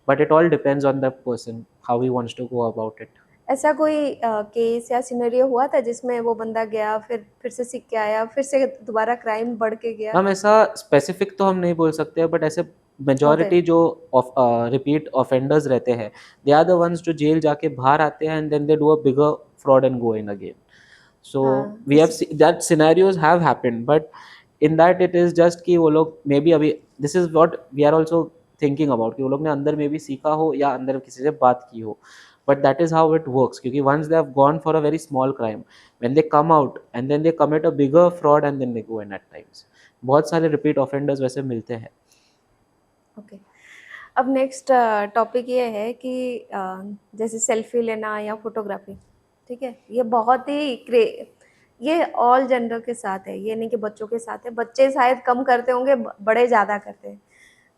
but it all depends on the person how he wants to go about it.
ऐसा कोई केस या सिनेरियो हुआ था जिसमें वो बंदा गया, फिर से सीख के आया, फिर से दोबारा क्राइम बढ़ के गया?
मैम ऐसा स्पेसिफिक तो हम नहीं बोल सकते, बट ऐसे
होते
मेजॉरिटी
हैं।
जो रिपीट ऑफेंडर्स रहते हैं, दे आर द वंस जो जेल जाके बाहर आते हैं and then they do a bigger fraud and go in again. So
हाँ,
we have that scenarios have happened, but in that it is just कि वो लोग मे बी अभी, this is what we are also thinking about, कि वो लोग ने अंदर में भी सीखा हो या अंदर किसी से बात की हो, but that is how it works, क्योंकि once they have gone for a very small crime, when they come out and then they commit a bigger fraud and then they go in at times. बहुत सारे repeat offenders वैसे मिलते हैं.
Okay. अब next topic ये है कि जैसे सेल्फी लेना या फोटोग्राफी, ठीक है, ये बहुत ही ये ऑल जेंडर के साथ है, ये नहीं कि बच्चों के साथ है। बच्चे शायद कम करते होंगे, बड़े ज़्यादा करते हैं।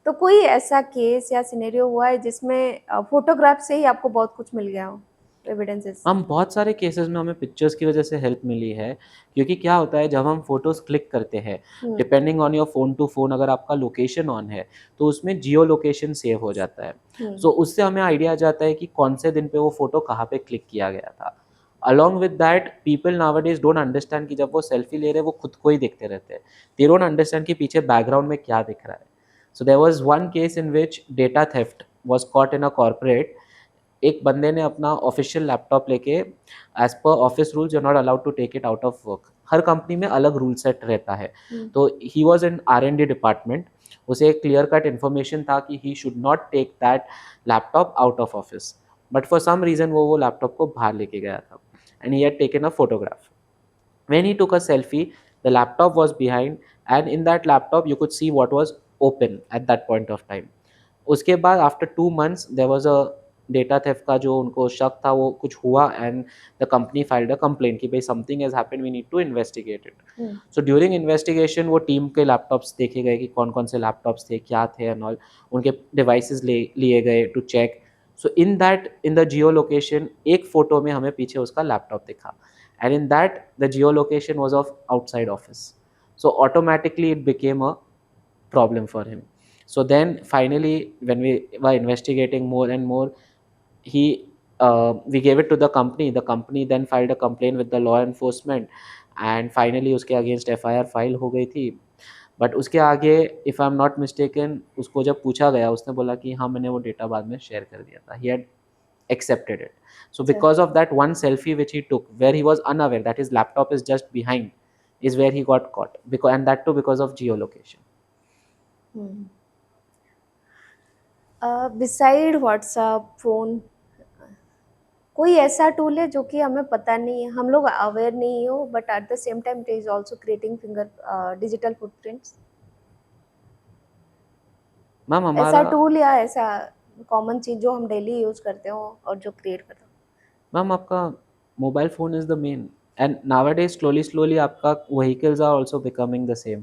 तो कोई ऐसा केस या सिनेरियो हुआ है जिसमें फोटोग्राफ से ही आपको बहुत कुछ मिल गया हो, एविडेंसेस?
हम बहुत सारे केसेस में हमें पिक्चर्स की वजह से हेल्प मिली है, क्योंकि क्या होता है जब हम फोटोज़ क्लिक करते हैं,
hmm.
Depending on your phone to phone, अगर आपका लोकेशन ऑन है तो उसमें जियो लोकेशन सेव हो जाता है.
हम्म।
सो उससे हमें आइडिया आ जाता है कि कौन से दिन पे वो फ़ोटो कहाँ पे क्लिक किया गया था. Along with that, people nowadays don't understand कि जब वो सेल्फी ले रहे हैं वो खुद को ही देखते रहते हैं. दे डोंट अंडरस्टैंड कि पीछे बैकग्राउंड में क्या दिख रहा है. So there was one case in which data theft was caught in a corporate. एक बंदे ने अपना ऑफिशियल लैपटॉप लेके, एज पर office rules you are not allowed to take it out of work, हर कंपनी में अलग रूल सेट रहता है.
हम्म।
तो he was in R&D department. उसे एक क्लियर कट इन्फॉर्मेशन था कि he should not take that laptop out of office, but for some reason वो लैपटॉप को बाहर लेके गया था and he had taken a photograph. When he took a selfie, the laptop was behind, and in that laptop you could see what was open at that point of time. उसके बाद after 2 months there was a data theft का जो उनको शक था वो कुछ हुआ, and the company filed a complaint कि भाई something has happened, we need to investigate it.
Hmm.
So during investigation वो टीम के लैपटॉप्स देखे गए कि कौन कौन से लैपटॉप्स थे, क्या थे एंड ऑल. उनके डिवाइसेस लिए गए to check. So in the geolocation एक फ़ोटो में हमें पीछे उसका लैपटॉप दिखा, and in that the geolocation was of outside office, so automatically it became a problem for him. So then finally when we were investigating more and more, he we gave it to the company then filed a complaint with the law enforcement, and finally उसके against FIR file हो गई थी. But उसके आगे if I am not mistaken, उसको जब पूछा गया उसने बोला कि हाँ मैंने वो डेटा बाद में शेयर कर दिया था. He had accepted it. So
अच्छा।
because of that one selfie which he took, where he was unaware that his laptop is just behind, is where he got caught. Because, and that too because of geolocation.
Hmm. Beside WhatsApp, phone, कोई ऐसा tool है जो कि हमें पता नहीं है, हम लोग अवेयर नहीं हो, but at the same time it is also creating finger digital footprints?
Ma'am
ऐसा
हमारा
टूल या ऐसा कॉमन चीज जो हम डेली यूज करते हो और जो क्रिएट करते हो?
मैम आपका mobile phone is the main, and nowadays slowly आपका vehicles are also becoming the same,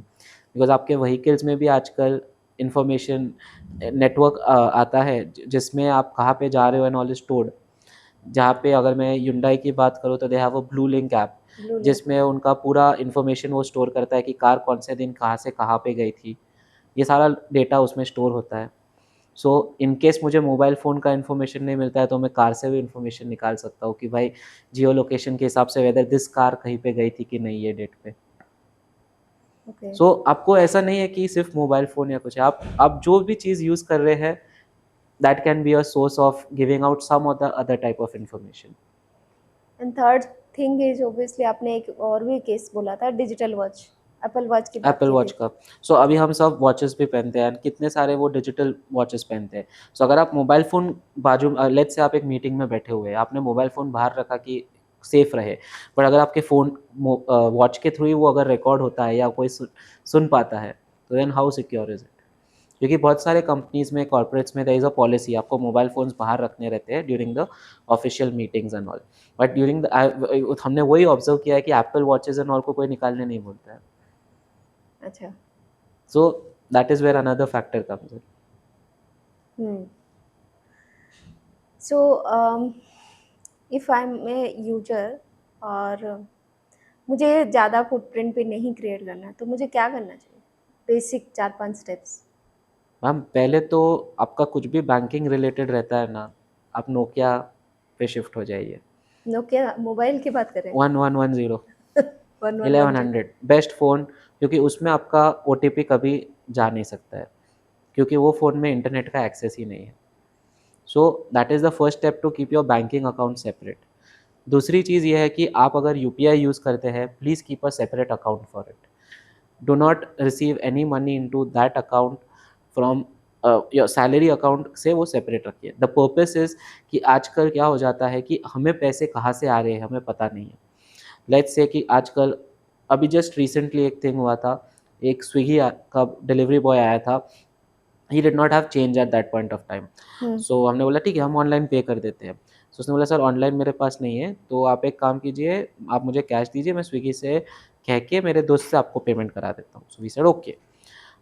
because आपके व्हीकल्स में भी आजकल इंफॉर्मेशन नेटवर्क आता है जिसमें आप कहाँ पे जा रहे हो एंड ऑल इज स्टोर्ड. जहाँ पे अगर मैं Hyundai की बात करूँ तो दे have a blue link app,
blue link.
जिसमें उनका पूरा इन्फॉर्मेशन वो स्टोर करता है कि कार कौन से दिन कहाँ से कहाँ पे गई थी. ये सारा डेटा उसमें स्टोर होता है. सो इन केस मुझे मोबाइल फ़ोन का इन्फॉर्मेशन नहीं मिलता है तो मैं कार से भी इन्फॉर्मेशन निकाल सकता हूँ कि भाई जियो लोकेशन के हिसाब से वेदर दिस कार कहीं पे गई थी कि नहीं ये डेट पे.
ओके।
सो आपको ऐसा नहीं है कि सिर्फ मोबाइल फ़ोन या कुछ है, आप जो भी चीज़ यूज़ कर रहे हैं that can be a source of giving out some of the other type of information.
And third thing is obviously आपने एक और भी केस बोला था, डिजिटल वॉच, एप्पल वॉच की बात
एप्पल
की
वॉच
थी।
का. सो अभी हम सब वॉचेस भी पहनते हैं, कितने सारे वो डिजिटल वॉचेस पहनते हैं. सो अगर आप मोबाइल फ़ोन बाजू, लेट्स से आप एक मीटिंग में बैठे हुए हैं, आपने मोबाइल फ़ोन बाहर रखा कि सेफ रहे, बट अगर आपके फ़ोन वॉच के थ्रू ही वो अगर रिकॉर्ड होता है या कोई सुन पाता है, तो then how secure is it. क्योंकि बहुत सारे कंपनीज़ में, कॉर्पोरेट्स में देयर इज़ अ पॉलिसी, आपको मोबाइल फ़ोन्स बाहर रखने रहते हैं during the official meetings and all. But during the हमने वही ऑब्जर्व किया है कि एप्पल वॉचेज़ एंड ऑल को कोई निकालने नहीं बोलता है.
अच्छा।
So that is where another factor comes in.
Hmm. So if I am a user और मुझे ज़्यादा फुटप्रिंट भी नहीं क्रिएट करना, तो मुझे क्या करना चाहिए? Basic 4-5 steps.
मैम पहले तो आपका कुछ भी बैंकिंग रिलेटेड रहता है ना, आप नोकिया पे शिफ्ट हो जाइए।
नोकिया मोबाइल की बात कर रहे
1110
हैं? 1110।
1100 बेस्ट फ़ोन, क्योंकि उसमें आपका ओटीपी कभी जा नहीं सकता है, क्योंकि वो फ़ोन में इंटरनेट का एक्सेस ही नहीं है। So that is the first step to keep your banking account separate. दूसरी चीज़ ये है कि आप अगर यूपीआई यूज़ करते हैं, please keep a separate account for it. Do not receive any money into that account from your salary account से, वो सेपरेट रखिए। द पर्पस इज़ कि आजकल क्या हो जाता है कि हमें पैसे कहाँ से आ रहे हैं हमें पता नहीं है। लेट्स से कि आजकल अभी जस्ट रिसेंटली एक थिंग हुआ था, एक स्विगी का डिलीवरी बॉय आया था, he did not have change at that point of time. So हमने बोला ठीक है हम ऑनलाइन पे कर देते हैं। सो उसने बोला सर ऑनलाइन मेरे पास नहीं है, तो आप एक काम कीजिए, आप मुझे कैश दीजिए, मैं स्विगी से कह के मेरे दोस्त से आपको पेमेंट करा देता हूँ। So we said okay.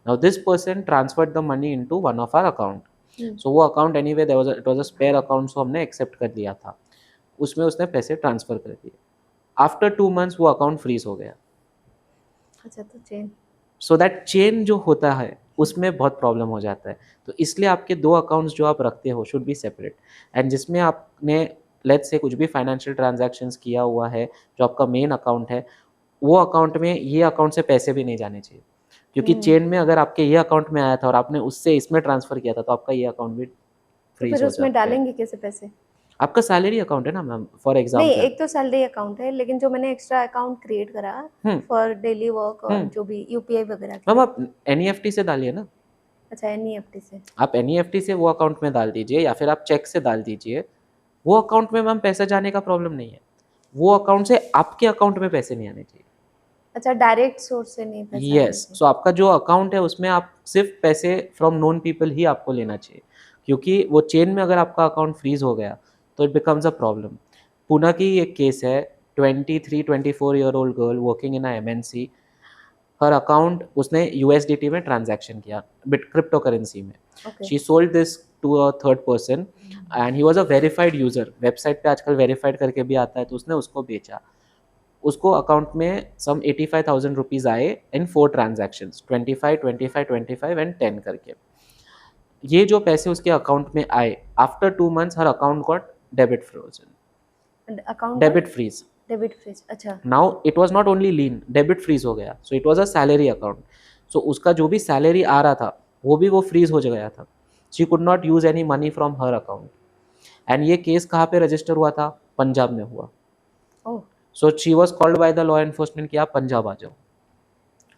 Now this person transferred the money into one of our account. So वो account anyway it was a spare account, so हमने एक्सेप्ट कर लिया था। उसमें उसने पैसे ट्रांसफ़र कर दिए। आफ्टर 2 मंथ्स वो अकाउंट फ्रीज़ हो गया।
अच्छा, तो चेन।
सो दैट चेन जो होता है उसमें बहुत प्रॉब्लम हो जाता है। तो इसलिए आपके 2 अकाउंट्स जो आप रखते हो शुड बी सेपरेट, एंड जिसमें आपने लेट्स से कुछ भी फाइनेंशियल ट्रांज़ैक्शंस किया हुआ है, जो आपका मेन अकाउंट है, वो अकाउंट में ये अकाउंट से पैसे भी नहीं जाने चाहिए। क्योंकि चेन में अगर आपके ये अकाउंट में आया था और आपने उससे इसमें ट्रांसफ़र किया था, तो आपका ये अकाउंट भी
तो
फ्रीज़
फिर
हो
उसमें
जाता है।
डालेंगे कैसे पैसे?
आपका सैलरी अकाउंट है ना मैम, फॉर
नहीं,
एग्ज़ाम्पल।
एक तो सैलरी अकाउंट है, लेकिन जो मैंने एक्स्ट्रा अकाउंट क्रिएट करा
हुँ,
फॉर डेली वर्क और
हुँ।
जो भी यूपीआई वगैरह के
मैम
लिए।
आप एनईएफटी से डालिए ना।
अच्छा, एनईएफटी से।
आप एनईएफटी से वो अकाउंट में डाल दीजिए या फिर आप चेक से डाल दीजिए। वो अकाउंट में मैम पैसा जाने का प्रॉब्लम नहीं है। वो अकाउंट से आपके अकाउंट में पैसे नहीं आने चाहिए।
अच्छा, डायरेक्ट सोर्स से नहीं पैसा आना
येस,
चाहिए।
सो आपका जो अकाउंट है उसमें आप सिर्फ़ पैसे फ्रॉम नोन पीपल ही आपको लेना चाहिए। क्योंकि वो चेन में अगर आपका अकाउंट फ्रीज़ हो गया, तो it becomes a problem. Pune की एक केस है, 23-24 year old girl working in a MNC. Her account उसने यूएसडीटी में ट्रांज़ैक्शन किया, बिट क्रिप्टो करेंसी में।
Okay.
She sold this to a third person and he was a verified user. Website पे आजकल verified करके भी आता है, तो उसने उसको बेचा। उसको अकाउंट में सम 85,000 रुपीज़ आए इन 4 ट्रांज़ैक्शंस, 25, 25, 25 एंड 10 करके। ये जो पैसे उसके अकाउंट में आए, after 2 months her account got debit frozen,
account का
डेबिट फ्रीज़।
Debit freeze. अच्छा।
Now it was not only lien, debit freeze हो गया। So it was a salary account. So उसका जो भी सैलरी आ रहा था वो भी वो फ्रीज हो गया था। She could not use any money from her account. And ये केस कहाँ पे रजिस्टर हुआ था? पंजाब में हुआ।
Oh.
So she was called by the law enforcement कि आप पंजाब आ जाओ।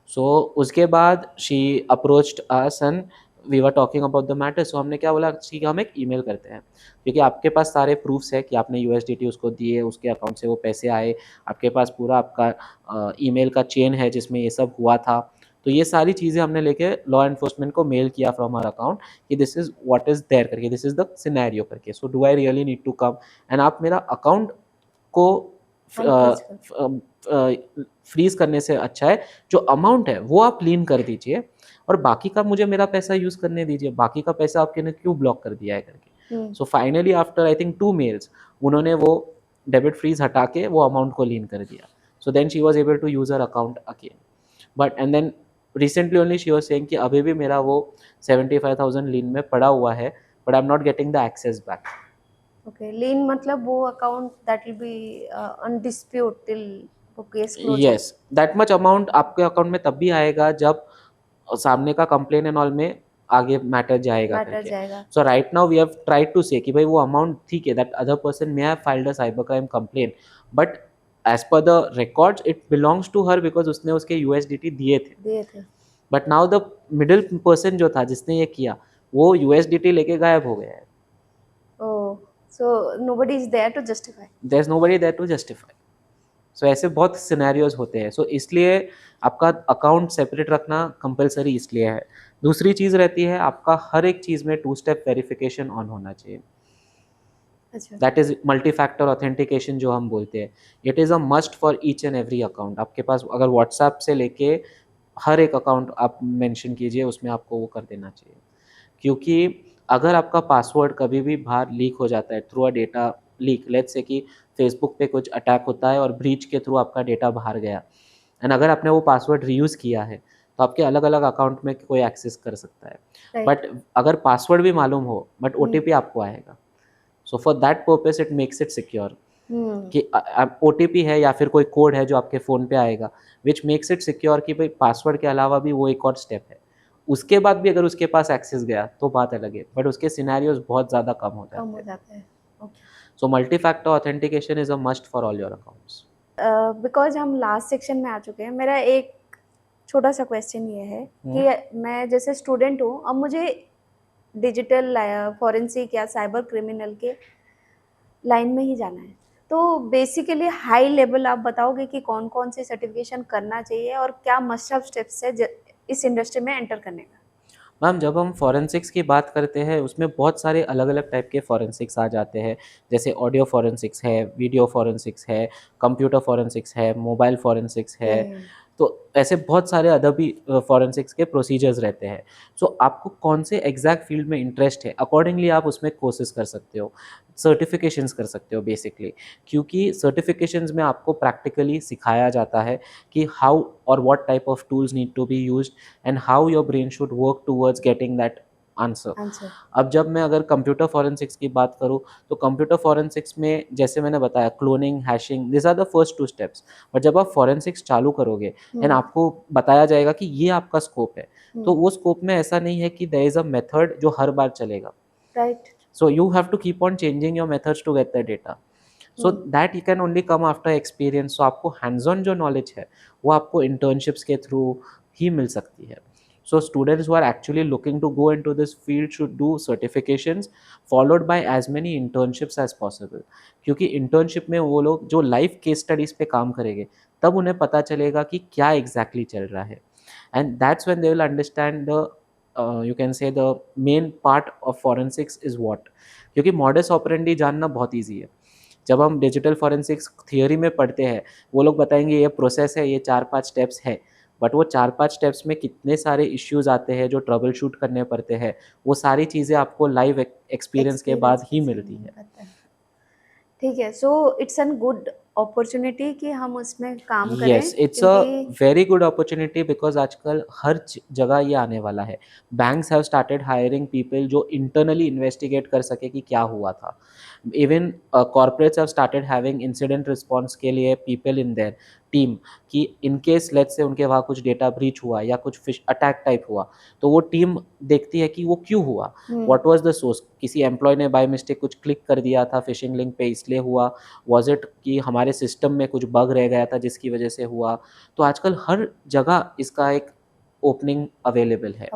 सो उसके बाद she approached us and we were talking about the matter. So हमने क्या बोला कि हम एक ईमेल करते हैं, क्योंकि आपके पास सारे प्रूफ्स है कि आपने यूएसडीटी उसको दिए, उसके अकाउंट से वो पैसे आए, आपके पास पूरा आपका ईमेल का चेन है जिसमें ये सब हुआ था। तो ये सारी चीज़ें हमने लेके लॉ एनफोर्समेंट को मेल किया फ्रॉम हर अकाउंट कि this is what is there करके, दिस इज़ द सिनेरियो करके। So do I really need to come and आप मेरा अकाउंट को
अनफ्रीज कर।
फ्रीज़ करने से अच्छा है जो अमाउंट है वो आप लीन कर दीजिए, और बाकी का मुझे मेरा पैसा यूज़ करने दीजिए, बाकी का पैसा आपके ने क्यों ब्लॉक कर दिया है करके। So finally after I think 2 mails उन्होंने वो डेबिट फ्रीज़ हटा के वो अमाउंट को लीन कर दिया। So then she was able to use her account again. But and then recently only she was saying कि अभी भी मेरा वो 75,000 लीन में पड़ा हुआ है, but I am not getting the access back.
Okay, lien मतलब वो account that will be on dispute till वो केस क्लोज हो।
येस, दैट मच अमाउंट आपके अकाउंट में तब भी आएगा जब सामने का कंप्लेन एंड ऑल में आगे मैटर जाएगा
मैटर
करके।
जाएगा।
So right now we have tried to say कि भाई वो अमाउंट ठीक है, that other person may have filed a cyber crime complaint, but as per the records it belongs to her because उसने उसके यूएसडीटी दिए थे।
दिए थे।
But now the middle person जो था जिसने ये किया, वो यूएसडीटी लेके गायब हो गया है।
Oh, so nobody is there to justify.
There is nobody there to justify. So ऐसे बहुत सिनेरियोज होते हैं। सो इसलिए आपका अकाउंट सेपरेट रखना कंपलसरी इसलिए है। दूसरी चीज़ रहती है, आपका हर एक चीज़ में 2 स्टेप वेरिफिकेशन ऑन होना चाहिए।
अच्छा।
That is multi factor authentication जो हम बोलते हैं। It is a must for each and every account. आपके पास अगर व्हाट्सएप से लेके हर एक अकाउंट आप मेंशन कीजिए, उसमें आपको वो कर देना चाहिए। क्योंकि अगर आपका पासवर्ड कभी भी बाहर लीक हो जाता है through a data leak, let's say कि फेसबुक पे कुछ अटैक होता है और ब्रीच के थ्रू आपका डेटा बाहर गया, एंड अगर आपने वो पासवर्ड रीयूज़ किया है तो आपके अलग अलग अकाउंट में कोई एक्सेस कर सकता है।
राइट।
बट अगर पासवर्ड भी मालूम हो बट ओ आपको आएगा, सो for that purpose it makes it secure कि ओ है या फिर कोई कोड है जो आपके फ़ोन पे आएगा, विच मेक्स इट सिक्योर कि भाई पासवर्ड के अलावा भी वो एक और स्टेप है। उसके बाद भी अगर उसके पास एक्सेस गया तो बात अलग है, बट उसके सिनेरियोज बहुत ज़्यादा कम हो
कम
जाते
हो
हैं।
जाता है। Okay.
So multi factor authentication is a must for all your accounts.
Because हम लास्ट सेक्शन में आ चुके हैं, मेरा एक छोटा सा क्वेश्चन ये है कि मैं जैसे स्टूडेंट हूँ, अब मुझे डिजिटल फॉरेंसिक या साइबर क्रिमिनल के लाइन में ही जाना है, तो बेसिकली हाई लेवल आप बताओगे कि कौन कौन से सर्टिफिकेशन करना चाहिए और क्या मस्ट हैव स्टेप्स है इस इंडस्ट्री में एंटर करने का?
मैम जब हम फॉरेंसिक्स की बात करते हैं उसमें बहुत सारे अलग अलग टाइप के फॉरेंसिक्स आ जाते हैं, जैसे ऑडियो फॉरेंसिक्स है, वीडियो फॉरेंसिक्स है, कंप्यूटर फॉरेंसिक्स है, मोबाइल फॉरेंसिक्स है। तो ऐसे बहुत सारे अदर भी फॉरेंसिक्स के प्रोसीजर्स रहते हैं। सो आपको कौन से एग्जैक्ट फील्ड में इंटरेस्ट है, अकॉर्डिंगली आप उसमें कोर्सेज कर सकते हो, सर्टिफिकेशंस कर सकते हो बेसिकली, क्योंकि सर्टिफिकेशंस में आपको प्रैक्टिकली सिखाया जाता है कि हाउ और what type of tools need to be used and how your brain should work towards getting that answer.
Answer.
अब जब मैं अगर कंप्यूटर फॉरेंसिक्स की बात करूँ तो कंप्यूटर फॉरेंसिक्स में जैसे मैंने बताया cloning, hashing, this are the first 2 steps. But जब आप फॉरेंसिक्स चालू करोगे एंड आपको बताया जाएगा कि ये आपका स्कोप है, तो वो स्कोप में ऐसा नहीं है कि देयर इज़ अ मेथड जो हर बार चलेगा।
Right.
So you have to keep on changing your methods to get the data. So that you can only come after experience. So आपको hands on जो knowledge है वो आपको internships के through ही मिल सकती है. So students who are actually looking to go into this field should do certifications followed by as many internships as possible. क्योंकि internship में वो लोग जो live case studies पे काम करेंगे तब उन्हें पता चलेगा कि क्या exactly चल रहा है. And that's when they will understand the you can say the main part of forensics is what. क्योंकि मॉडस ऑपरेंडी जानना बहुत ईजी है। जब हम डिजिटल फॉरेंसिक्स थियोरी में पढ़ते हैं वो लोग बताएंगे ये प्रोसेस है, ये 4-5 स्टेप्स है, बट वो 4-5 स्टेप्स में कितने सारे इश्यूज आते हैं जो ट्रबल शूट करने पड़ते हैं, वो सारी चीज़ें आपको लाइव एक्सपीरियंस के बाद ही मिलती है।
ठीक है, so it's an good opportunity कि हम उसमें काम करें
येस, इट्स अ
क्योंकि
वेरी गुड अपॉर्चुनिटी बिकॉज आजकल हर जगह ये आने वाला है। Banks have started hiring people जो इंटरनली इन्वेस्टिगेट कर सके कि क्या हुआ था। Even corporates have started having incident response के लिए पीपल इन देयर टीम, कि इन केस लेट्स से उनके वहाँ कुछ डेटा ब्रीच हुआ या कुछ फिश अटैक टाइप हुआ, तो वो टीम देखती है कि वो क्यों हुआ, व्हाट वाज द सोर्स। किसी एम्प्लॉय ने बाय मिस्टेक कुछ क्लिक कर दिया था फिशिंग लिंक पे इसलिए हुआ, वाज इट कि हमारे सिस्टम में कुछ बग रह गया था जिसकी वजह से हुआ। तो आजकल हर जगह इसका एक ओपनिंग अवेलेबल है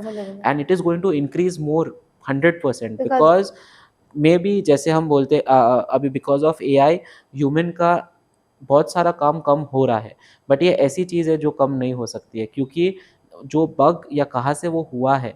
and it is going to increase more 100%
because
because may be जैसे हम बोलते अभी बिकॉज ऑफ एआई ह्यूमन का बहुत सारा काम कम हो रहा है, बट ये ऐसी चीज़ है जो कम नहीं हो सकती है, क्योंकि जो बग या कहाँ से वो हुआ है,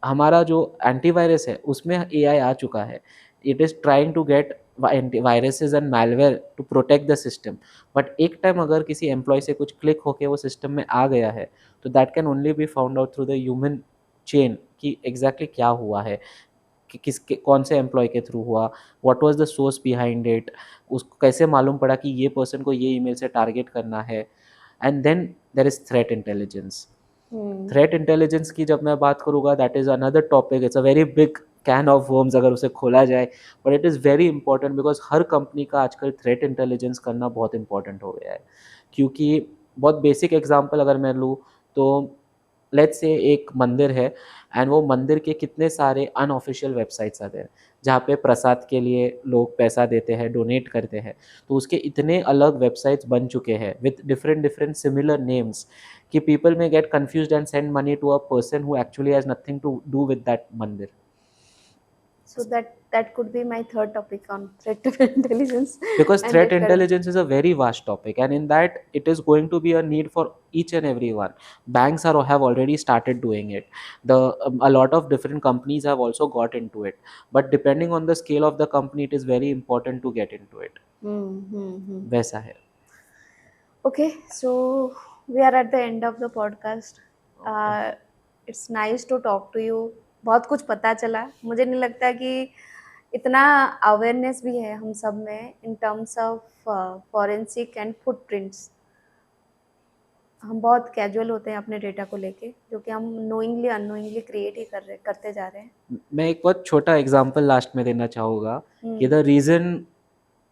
हमारा जो एंटीवायरस है उसमें एआई आ चुका है। It is trying to get viruses and malware to protect the system. But एक टाइम अगर किसी एम्प्लॉय से कुछ क्लिक होके वो सिस्टम में आ गया है तो that can only be found out through the human chain कि एग्जैक्टली क्या हुआ है, कि किसके कौन से एम्प्लॉय के थ्रू हुआ, what was the source behind it, उसको कैसे मालूम पड़ा कि ये पर्सन को ये ईमेल से टारगेट करना है। And then there is threat intelligence. Threat intelligence की जब मैं बात करूँगा that is another topic, it's a very big can of worms अगर उसे खोला जाए, but it is very important because हर कंपनी का आजकल थ्रेट इंटेलिजेंस करना बहुत इंपॉर्टेंट हो गया है। क्योंकि बहुत बेसिक एग्जांपल अगर मैं लूँ तो लेट्स से एक मंदिर है एंड वो मंदिर के कितने सारे अनऑफिशियल वेबसाइट्स आते हैं जहाँ पे प्रसाद के लिए लोग पैसा देते हैं, डोनेट करते हैं। तो उसके इतने अलग वेबसाइट्स बन चुके हैं with different different similar names कि people may get confused and send money to a person who actually has nothing to do with that mandir.
so that could be my third topic on threat intelligence
Because
and
threat
red card.
intelligence is a very vast topic and in that it is going to be a need for each and everyone. Banks are have already started doing it. The a lot of different companies have also got into it, but depending on the scale of the company it is very important to get into it. वैसा है।
Okay, so we are at the end of the podcast. It's nice to talk to you. बहुत कुछ पता चला, मुझे नहीं लगता कि इतना अवेयरनेस भी है हम सब में इन terms of forensic and footprints. हम बहुत कैजुअल होते हैं अपने डेटा को लेके, जो कि हम नोइंगली अननोइंगली क्रिएट ही करते जा रहे हैं।
मैं एक बहुत छोटा एग्जांपल लास्ट में देना चाहूँगा कि द रीज़न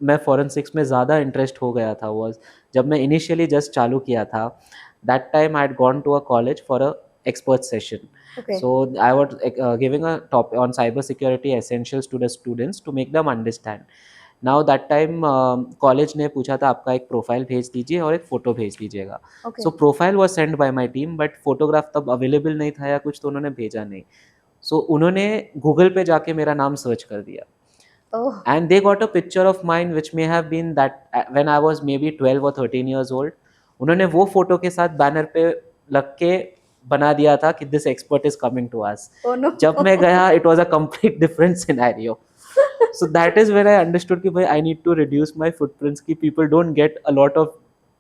मैं फॉरेंसिक्स में ज़्यादा इंटरेस्ट हो गया था वाज जब मैं इनिशियली जस्ट चालू किया था, that time I had gone to a college for a expert session.
Okay.
So I was giving a topic on cyber security essentials to the students to make them understand. Now that time college ने पूछा था आपका एक profile भेज दीजिए और एक photo भेज दीजिएगा.
Okay.
So profile was send bye my team, but photograph तब अवेलेबल नहीं था या कुछ, तो उन्होंने भेजा नहीं. सो उन्होंने गूगल पे जाके मेरा नाम सर्च कर दिया.
Oh.
And they got a picture of mine which may have been that when I was maybe 12 or 13 years old. उन्होंने वो फोटो के साथ बैनर पे लग के बना दिया था कि this expert is coming to us.
Oh no.
जब मैं गया it was a complete different scenario. So that is when I understood कि भाई I need to reduce my footprints कि people don't get a lot of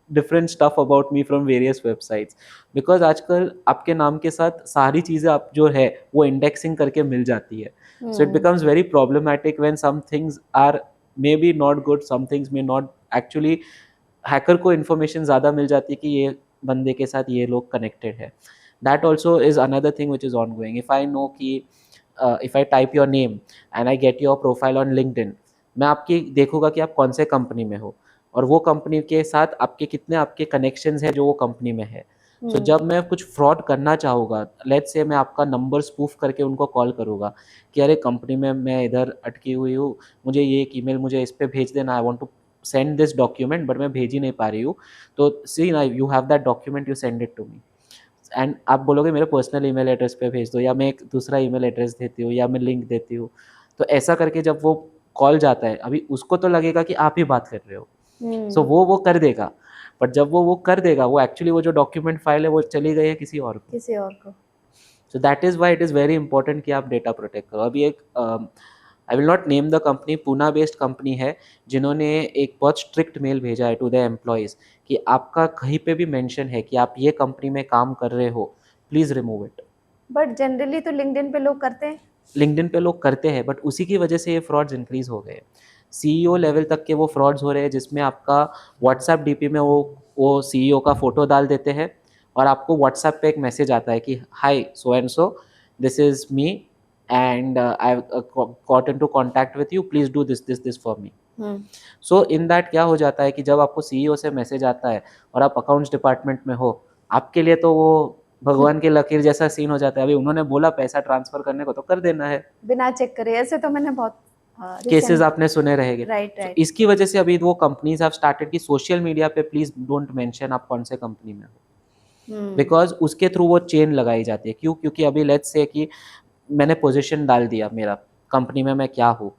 different stuff about me from various websites. Because आजकल आपके नाम के साथ सारी चीज़ें आप जो है वो इंडेक्सिंग करके मिल जाती है. So it becomes very problematic when some things are maybe not good, some things may not actually. Hacker को इन्फॉर्मेशन ज़्यादा मिल जाती है कि ये बंदे के साथ ये लोग कनेक्टेड है. That also is another thing which is ongoing. If I know कि if I type your name and I get your profile on LinkedIn, मैं आपकी देखूंगा कि आप कौन से कंपनी में हो और वो कंपनी के साथ आपके कितने आपके कनेक्शंस हैं जो वो कंपनी में है. सो जब मैं कुछ फ्रॉड करना चाहूँगा, लेट्स से मैं आपका नंबर स्पूफ करके उनको कॉल करूँगा कि अरे कंपनी में मैं इधर अटकी हुई हूँ, मुझे ये एक ईमेल मुझे इस पे भेज देना, I want to send this document but मैं भेज ही नहीं पा रही हूँ, तो सी ना you have that document, you send it to me. And आप बोलोगे मेरे पर्सनल ईमेल एड्रेस पे भेज दो, या मैं एक दूसरा ईमेल एड्रेस देती हूँ, या मैं लिंक देती हूँ. तो ऐसा करके जब वो कॉल जाता है, अभी उसको तो लगेगा कि आप ही बात कर रहे हो, सो वो कर देगा. बट जब वो कर देगा, वो एक्चुअली वो जो डॉक्यूमेंट फाइल है वो चली गई है किसी और को. सो that is why it is very important कि आप डेटा प्रोटेक्ट करो. अभी एक I will not name the company, Poona based company है, जिन्होंने एक बहुत स्ट्रिक्ट मेल भेजा है टू द एम्प्लॉयज़ कि आपका कहीं पे भी मेंशन है कि आप ये कंपनी में काम कर रहे हो, please remove it.
But generally तो लिंक्डइन पे लोग करते हैं.
लिंक्डइन पे लोग करते हैं, बट उसी की वजह से ये फ्रॉड्स इंक्रीज हो गए. CEO लेवल तक के वो फ्रॉड्स हो रहे हैं, जिसमें आपका व्हाट्सएप डीपी में वो CEO का फ़ोटो डाल देते हैं और आपको व्हाट्सएप पे एक मैसेज आता है कि hi so and so, this is me and I got into contact with you, please do this for me. So in that क्या हो जाता है कि जब आपको CEO से मैसेज आता है और आप अकाउंट्स डिपार्टमेंट में हो, आपके लिए तो वो भगवान की लकीर जैसा सीन हो जाता है. अभी उन्होंने बोला पैसा ट्रांसफर करने को तो कर देना है,
बिना चेक करे. ऐसे तो मैंने बहुत
केसेस आपने सुने रहेंगे.
राइट.
इसकी वजह से अभी वो कंपनीज हैव स्टार्टेड कि सोशल मीडिया पे प्लीज डोंट मेंशन आप कौन से कंपनी में हो, बिकॉज उसके थ्रू वो चेन लगाई जाती है. क्यों? क्योंकि अभी लेट्स से कि मैंने पोजीशन डाल दिया मेरा कंपनी में मैं क्या हूँ.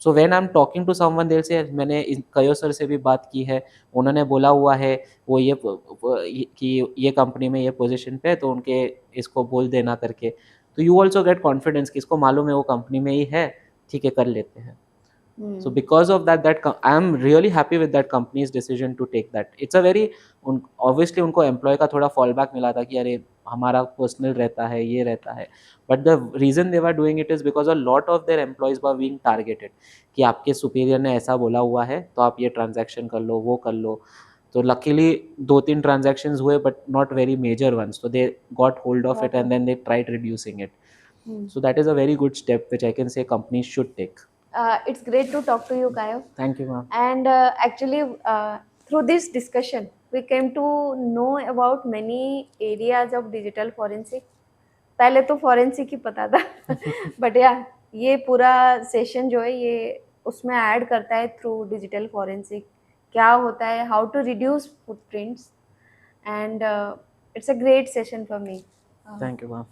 So when I am talking to someone, there से मैंने कयो सर से भी बात की है, उन्होंने बोला हुआ है वो ये कि ये कंपनी में ये पोजीशन पे है तो उनके इसको बोल देना करके. तो यू ऑल्सो गेट कॉन्फिडेंस कि इसको मालूम है वो कंपनी में ही है, ठीक है कर लेते हैं. So because of that I am really happy with that company's decision to take that. It's a very obviously उनको employee का थोड़ा fall back मिला था कि अरे हमारा personal रहता है, ये रहता है. But the reason they were doing it is because a lot of their employees were being targeted कि आपके superior ने ऐसा बोला हुआ है तो आप ये transaction कर लो, वो कर लो. तो luckily 2-3 transactions हुए but not very major ones. So they got hold of it and then they tried reducing it. So that is a very good step which I can say companies should take.
It's great to talk to you, Kayo.
Thank you, ma'am.
And actually, through this discussion, we came to know about many areas of digital forensic. पहले तो forensic ही पता था, but yeah, ये पूरा session जो है ये उसमें ऐड करता है थ्रू डिजिटल फोरेंसिक क्या होता है, how to reduce footprints, and it's a great session for me.
Thank you, ma'am.